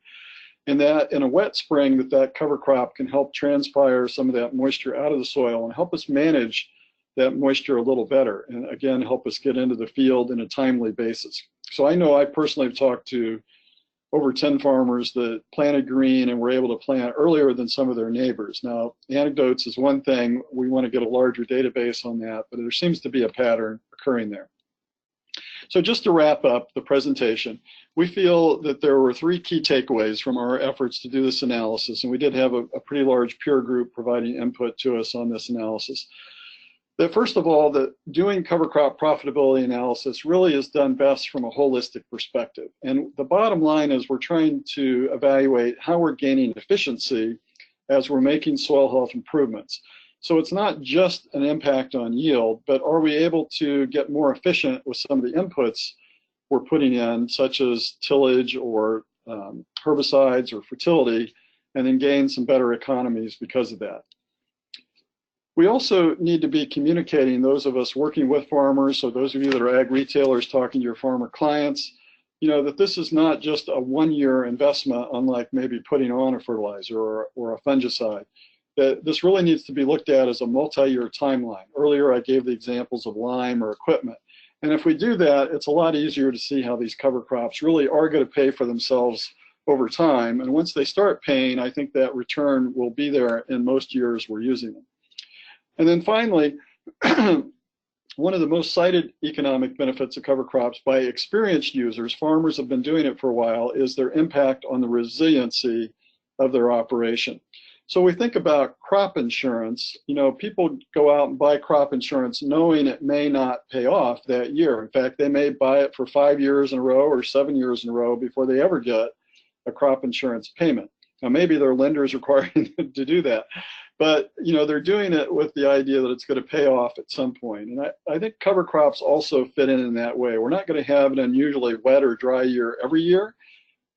And that in a wet spring, that cover crop can help transpire some of that moisture out of the soil and help us manage that moisture a little better. And again, help us get into the field in a timely basis. So I know I personally have talked to over 10 farmers that planted green and were able to plant earlier than some of their neighbors. Now, anecdotes is one thing. We want to get a larger database on that, but there seems to be a pattern occurring there. So just to wrap up the presentation, we feel that there were 3 key takeaways from our efforts to do this analysis, and we did have a pretty large peer group providing input to us on this analysis. That first of all, that doing cover crop profitability analysis really is done best from a holistic perspective. And the bottom line is we're trying to evaluate how we're gaining efficiency as we're making soil health improvements. So it's not just an impact on yield, but are we able to get more efficient with some of the inputs we're putting in, such as tillage or herbicides or fertility, and then gain some better economies because of that. We also need to be communicating, those of us working with farmers, so those of you that are ag retailers talking to your farmer clients, that this is not just a one-year investment, unlike maybe putting on a fertilizer or a fungicide. That this really needs to be looked at as a multi-year timeline. Earlier I gave the examples of lime or equipment. And if we do that, it's a lot easier to see how these cover crops really are going to pay for themselves over time. And once they start paying, I think that return will be there in most years we're using them. And then finally, one of the most cited economic benefits of cover crops by experienced users, farmers have been doing it for a while, is their impact on the resiliency of their operation. So we think about crop insurance, people go out and buy crop insurance knowing it may not pay off that year. In fact, they may buy it for 5 years in a row or 7 years in a row before they ever get a crop insurance payment. Now maybe their lenders require them to do that. But they're doing it with the idea that it's going to pay off at some point. And I think cover crops also fit in that way. We're not going to have an unusually wet or dry year every year,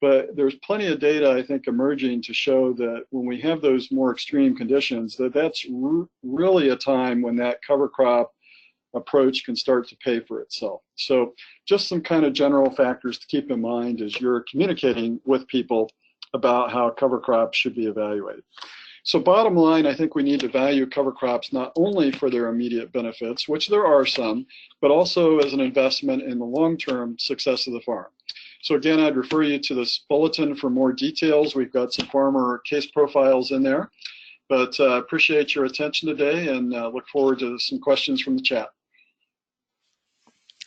but there's plenty of data, I think, emerging to show that when we have those more extreme conditions, that's really a time when that cover crop approach can start to pay for itself. So just some kind of general factors to keep in mind as you're communicating with people about how cover crops should be evaluated. So bottom line, I think we need to value cover crops not only for their immediate benefits, which there are some, but also as an investment in the long-term success of the farm. So again, I'd refer you to this bulletin for more details. We've got some farmer case profiles in there, but appreciate your attention today and look forward to some questions from the chat.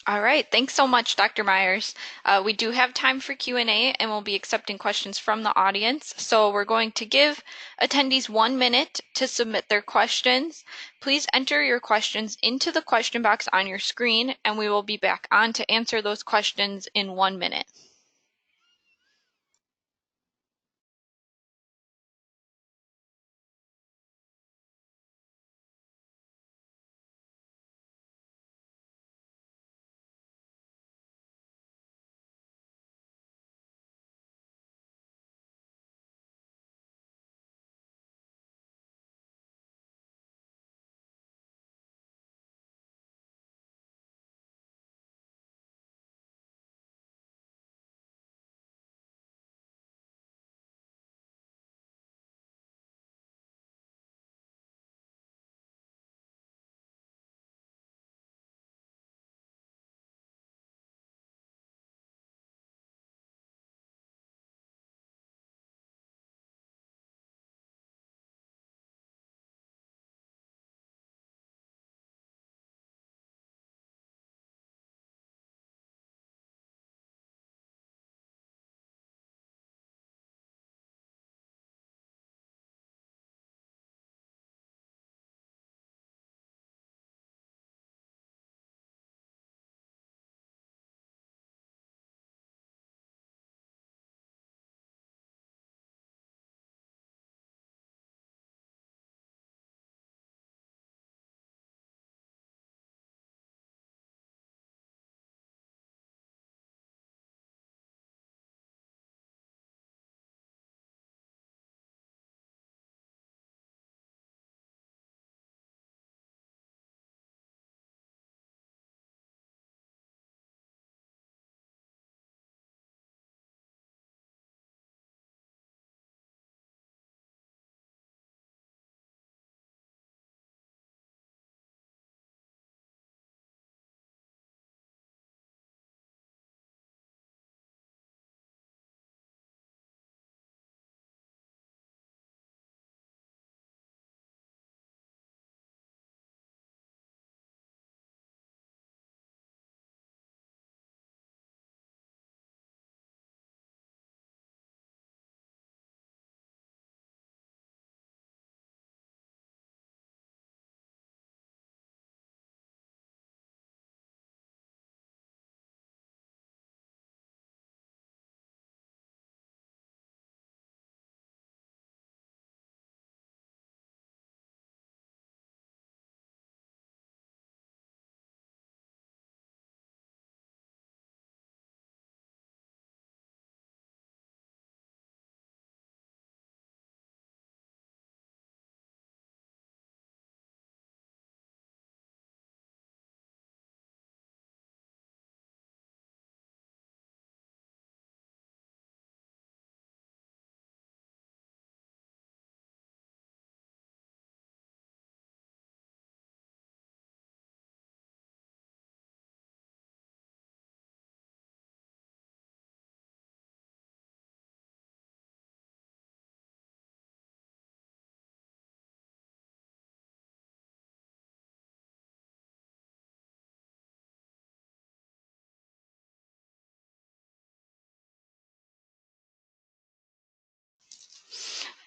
All right, thanks so much, Dr. Myers. We do have time for Q&A and we'll be accepting questions from the audience. So we're going to give attendees 1 minute to submit their questions. Please enter your questions into the question box on your screen and we will be back on to answer those questions in 1 minute.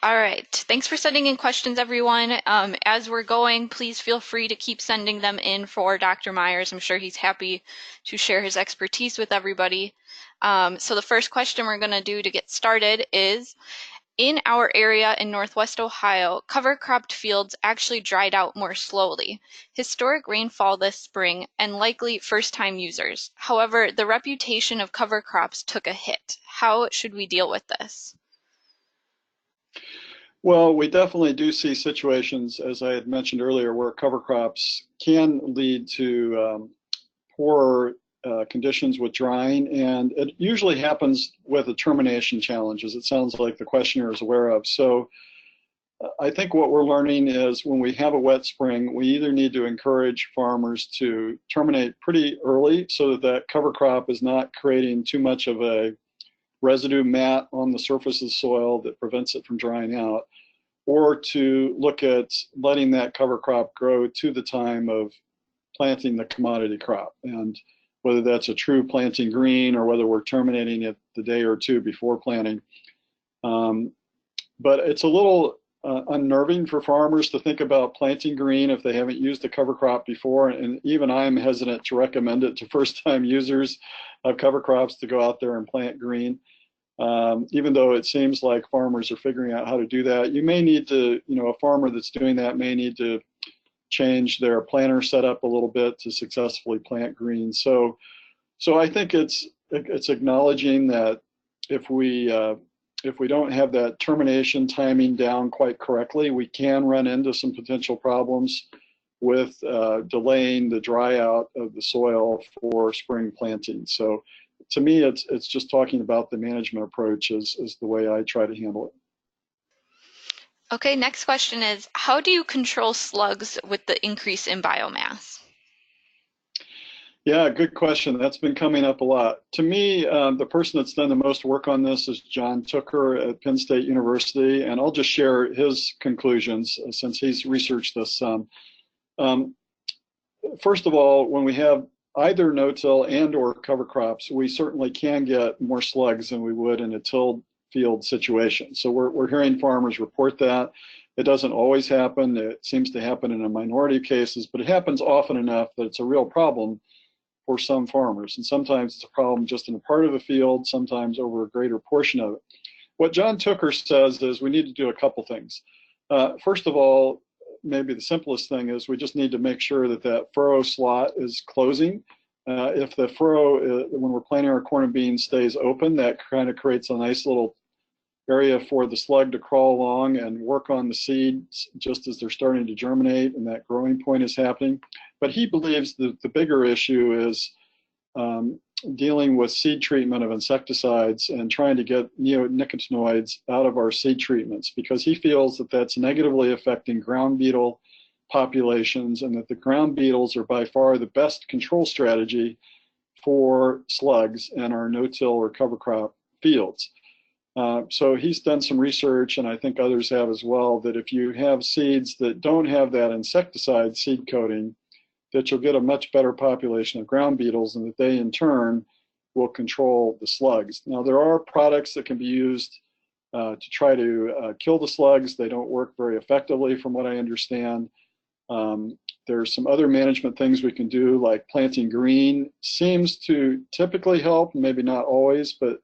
All right, thanks for sending in questions, everyone. As we're going, please feel free to keep sending them in for Dr. Myers. I'm sure he's happy to share his expertise with everybody. So the first question we're going to do to get started is, in our area in Northwest Ohio, cover cropped fields actually dried out more slowly. Historic rainfall this spring and likely first-time users. However, the reputation of cover crops took a hit. How should we deal with this? Well, we definitely do see situations, as I had mentioned earlier, where cover crops can lead to poor conditions with drying, and it usually happens with a termination challenge, as it sounds like the questioner is aware of. So I think what we're learning is when we have a wet spring, we either need to encourage farmers to terminate pretty early so that that cover crop is not creating too much of a residue mat on the surface of the soil that prevents it from drying out, or to look at letting that cover crop grow to the time of planting the commodity crop. And whether that's a true planting green or whether we're terminating it the day or two before planting. But it's a little unnerving for farmers to think about planting green if they haven't used the cover crop before, and even I'm hesitant to recommend it to first-time users of cover crops to go out there and plant green. Even though it seems like farmers are figuring out how to do that, you may need to, a farmer that's doing that may need to change their planter setup a little bit to successfully plant green. So I think it's acknowledging that if we don't have that termination timing down quite correctly, we can run into some potential problems with delaying the dry out of the soil for spring planting. So to me, it's just talking about the management approach is the way I try to handle it. Okay, next question is, how do you control slugs with the increase in biomass? Yeah, good question. That's been coming up a lot. To me, the person that's done the most work on this is John Tooker at Penn State University, and I'll just share his conclusions since he's researched this some. First of all, when we have either no-till and or cover crops, we certainly can get more slugs than we would in a tilled field situation. So we're hearing farmers report that. It doesn't always happen. It seems to happen in a minority of cases, but it happens often enough that it's a real problem for some farmers. And sometimes it's a problem just in a part of the field, sometimes over a greater portion of it. What John Tooker says is we need to do a couple things. First of all, maybe the simplest thing is we just need to make sure that that furrow slot is closing. If the furrow, when we're planting our corn and beans, stays open, that kind of creates a nice little area for the slug to crawl along and work on the seeds just as they're starting to germinate and that growing point is happening. But he believes that the bigger issue is dealing with seed treatment of insecticides and trying to get neonicotinoids out of our seed treatments, because he feels that that's negatively affecting ground beetle populations and that the ground beetles are by far the best control strategy for slugs in our no-till or cover crop fields. So he's done some research, and I think others have as well, that if you have seeds that don't have that insecticide seed coating, that you'll get a much better population of ground beetles, and that they in turn will control the slugs. Now, there are products that can be used to try to kill the slugs. They don't work very effectively from what I understand. There's some other management things we can do, like planting green seems to typically help, maybe not always, but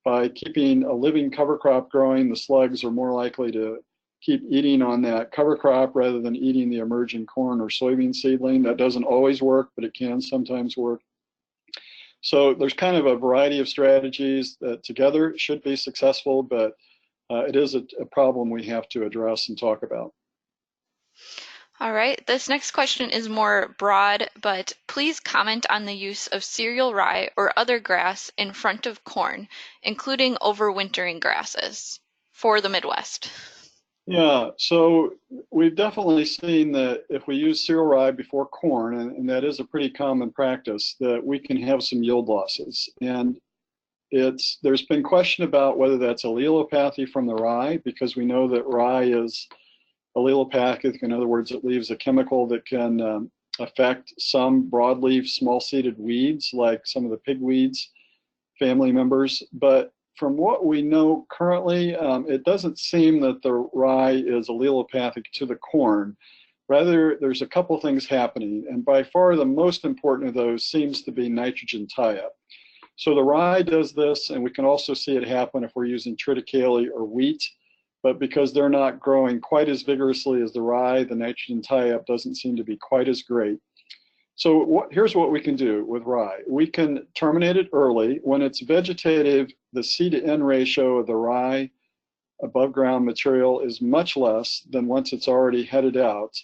by keeping a living cover crop growing, the slugs are more likely to keep eating on that cover crop rather than eating the emerging corn or soybean seedling. That doesn't always work, but it can sometimes work. So there's kind of a variety of strategies that together should be successful, but it is a problem we have to address and talk about. All right, this next question is more broad, but please comment on the use of cereal rye or other grass in front of corn, including overwintering grasses for the Midwest. Yeah, so we've definitely seen that if we use cereal rye before corn, and that is a pretty common practice, that we can have some yield losses. And there's been question about whether that's allelopathy from the rye, because we know that rye is allelopathic. In other words, it leaves a chemical that can affect some broadleaf small-seeded weeds, like some of the pigweeds family members. But from what we know currently, it doesn't seem that the rye is allelopathic to the corn. Rather, there's a couple things happening, and by far the most important of those seems to be nitrogen tie-up. So the rye does this, and we can also see it happen if we're using triticale or wheat, but because they're not growing quite as vigorously as the rye, the nitrogen tie-up doesn't seem to be quite as great. So here's what we can do with rye. We can terminate it early. When it's vegetative, the C to N ratio of the rye above ground material is much less than once it's already headed out.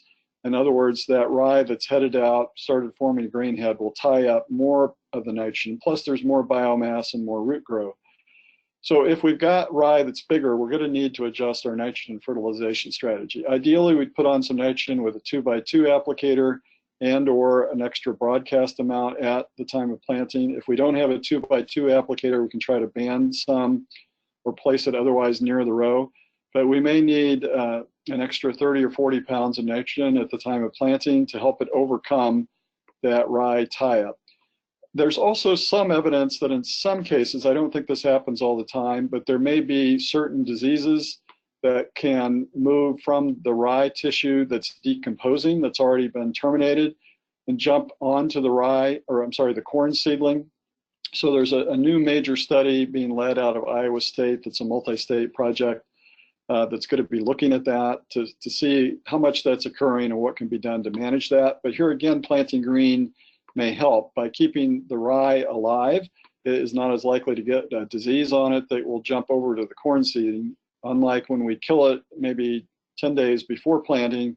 In other words, that rye that's headed out, started forming a grain head, will tie up more of the nitrogen. Plus there's more biomass and more root growth. So if we've got rye that's bigger, we're going to need to adjust our nitrogen fertilization strategy. Ideally, we'd put on some nitrogen with a 2x2 applicator and or an extra broadcast amount at the time of planting. If we don't have a 2x2 applicator, we can try to band some or place it otherwise near the row. But we may need an extra 30 or 40 pounds of nitrogen at the time of planting to help it overcome that rye tie-up. There's also some evidence that in some cases, I don't think this happens all the time, but there may be certain diseases that can move from the rye tissue that's decomposing, that's already been terminated, and jump onto the rye, or I'm sorry, the corn seedling. So there's a new major study being led out of Iowa State that's a multi-state project that's going to be looking at that to see how much that's occurring and what can be done to manage that. But here again, planting green may help by keeping the rye alive. It is not as likely to get a disease on it that will jump over to the corn seeding. Unlike when we kill it maybe 10 days before planting,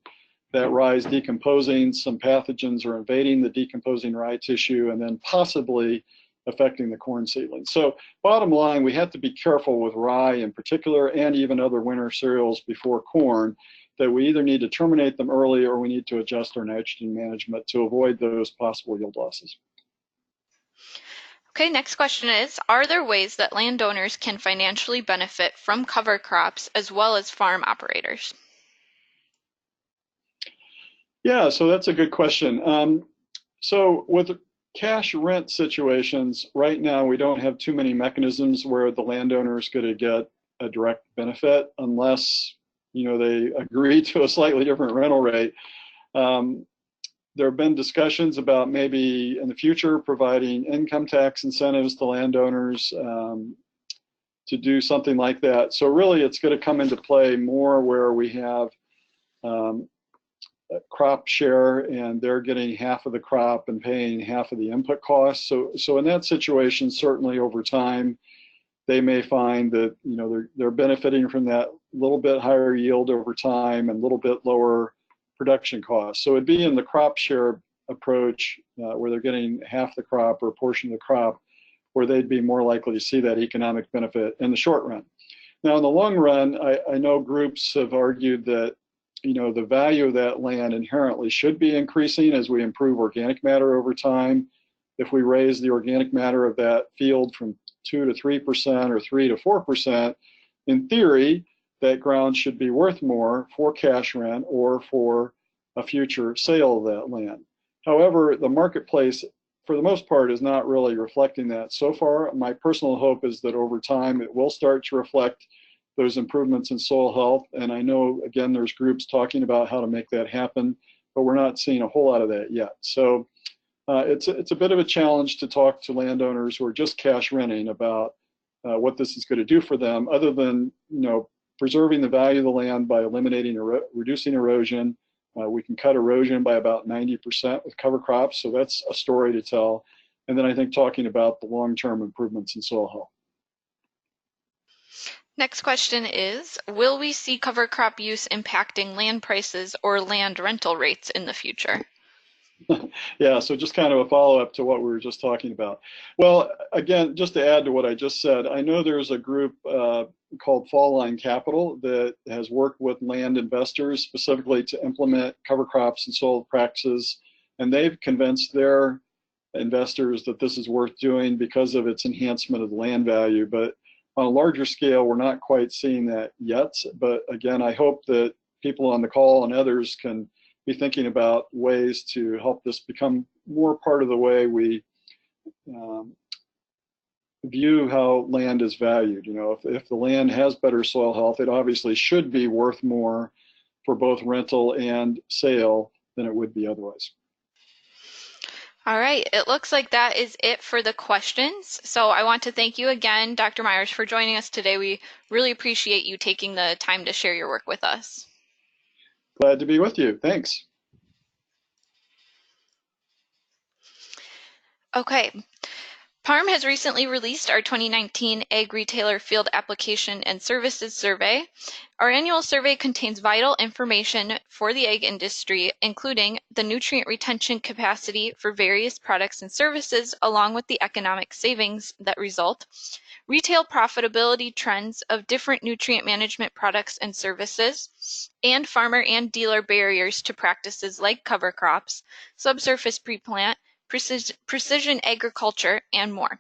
that rye is decomposing, some pathogens are invading the decomposing rye tissue and then possibly affecting the corn seedling. So bottom line, we have to be careful with rye in particular and even other winter cereals before corn, that we either need to terminate them early or we need to adjust our nitrogen management to avoid those possible yield losses. Okay, next question is, are there ways that landowners can financially benefit from cover crops as well as farm operators? Yeah, so that's a good question. So with cash rent situations, right now we don't have too many mechanisms where the landowner is going to get a direct benefit unless they agree to a slightly different rental rate. There have been discussions about maybe in the future providing income tax incentives to landowners to do something like that. So really it's going to come into play more where we have a crop share and they're getting half of the crop and paying half of the input costs. So in that situation, certainly over time, they may find that they're benefiting from that little bit higher yield over time and a little bit lower production costs. So it'd be in the crop share approach where they're getting half the crop or a portion of the crop, where they'd be more likely to see that economic benefit in the short run. Now in the long run, I know groups have argued that the value of that land inherently should be increasing as we improve organic matter over time. If we raise the organic matter of that field from 2 to 3% or 3 to 4%, in theory, that ground should be worth more for cash rent or for a future sale of that land. However, the marketplace, for the most part, is not really reflecting that so far. My personal hope is that over time it will start to reflect those improvements in soil health. And I know, again, there's groups talking about how to make that happen, but we're not seeing a whole lot of that yet. So it's a bit of a challenge to talk to landowners who are just cash renting about what this is going to do for them, other than preserving the value of the land by eliminating or reducing erosion. We can cut erosion by about 90% with cover crops, so that's a story to tell. And then I think talking about the long-term improvements in soil health. Next question is, will we see cover crop use impacting land prices or land rental rates in the future? Yeah, so just kind of a follow-up to what we were just talking about. Well, again, just to add to what I just said, I know there's a group called Fall Line Capital that has worked with land investors specifically to implement cover crops and soil practices, and they've convinced their investors that this is worth doing because of its enhancement of the land value. But on a larger scale, we're not quite seeing that yet. But again, I hope that people on the call and others can be thinking about ways to help this become more part of the way we view how land is valued. You know, if the land has better soil health, it obviously should be worth more for both rental and sale than it would be otherwise. All right, it looks like that is it for the questions. So I want to thank you again, Dr. Myers, for joining us today. We really appreciate you taking the time to share your work with us. Glad to be with you. Thanks. Okay. PARM has recently released our 2019 Ag Retailer Field Application and Services Survey. Our annual survey contains vital information for the ag industry, including the nutrient retention capacity for various products and services, along with the economic savings that result, retail profitability trends of different nutrient management products and services, and farmer and dealer barriers to practices like cover crops, subsurface pre-plant, precision agriculture, and more.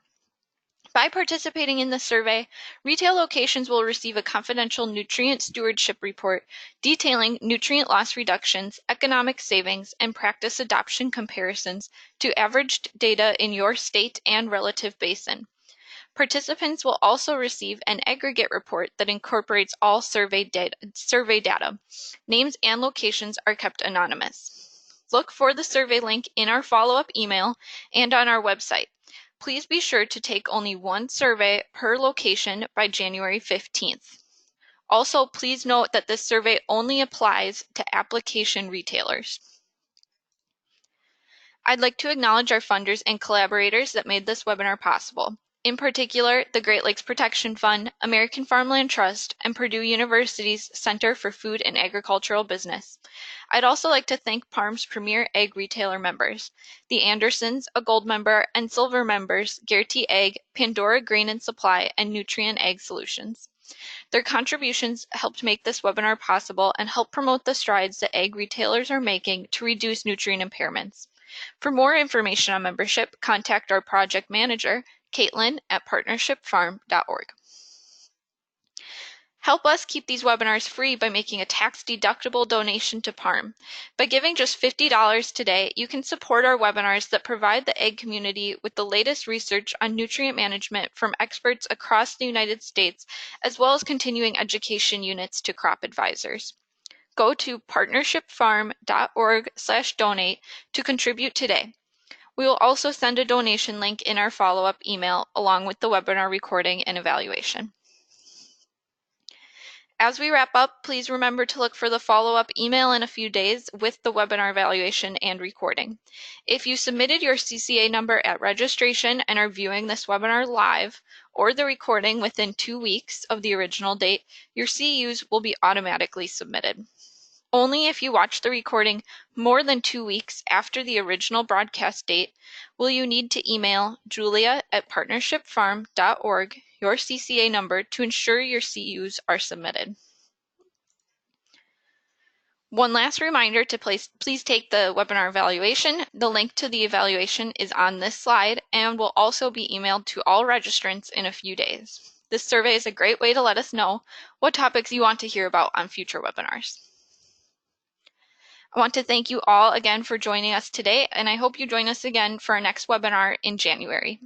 By participating in the survey, retail locations will receive a confidential nutrient stewardship report detailing nutrient loss reductions, economic savings, and practice adoption comparisons to averaged data in your state and relative basin. Participants will also receive an aggregate report that incorporates all survey data. Names and locations are kept anonymous. Look for the survey link in our follow-up email and on our website. Please be sure to take only one survey per location by January 15th. Also, please note that this survey only applies to application retailers. I'd like to acknowledge our funders and collaborators that made this webinar possible. In particular, the Great Lakes Protection Fund, American Farmland Trust, and Purdue University's Center for Food and Agricultural Business. I'd also like to thank PARM's premier ag retailer members, the Andersons, a gold member, and silver members, Gertie Ag, Pandora Grain and Supply, and Nutrien Ag Solutions. Their contributions helped make this webinar possible and help promote the strides that ag retailers are making to reduce nutrient impairments. For more information on membership, contact our project manager, Caitlin at partnershipfarm.org. Help us keep these webinars free by making a tax-deductible donation to PARM. By giving just $50 today, you can support our webinars that provide the ag community with the latest research on nutrient management from experts across the United States, as well as continuing education units to crop advisors. Go to partnershipfarm.org/donate to contribute today. We will also send a donation link in our follow-up email along with the webinar recording and evaluation. As we wrap up, please remember to look for the follow-up email in a few days with the webinar evaluation and recording. If you submitted your CCA number at registration and are viewing this webinar live or the recording within 2 weeks of the original date, your CEUs will be automatically submitted. Only if you watch the recording more than 2 weeks after the original broadcast date will you need to email Julia at partnershipfarm.org your CCA number to ensure your CEUs are submitted. One last reminder to please take the webinar evaluation. The link to the evaluation is on this slide and will also be emailed to all registrants in a few days. This survey is a great way to let us know what topics you want to hear about on future webinars. I want to thank you all again for joining us today, and I hope you join us again for our next webinar in January.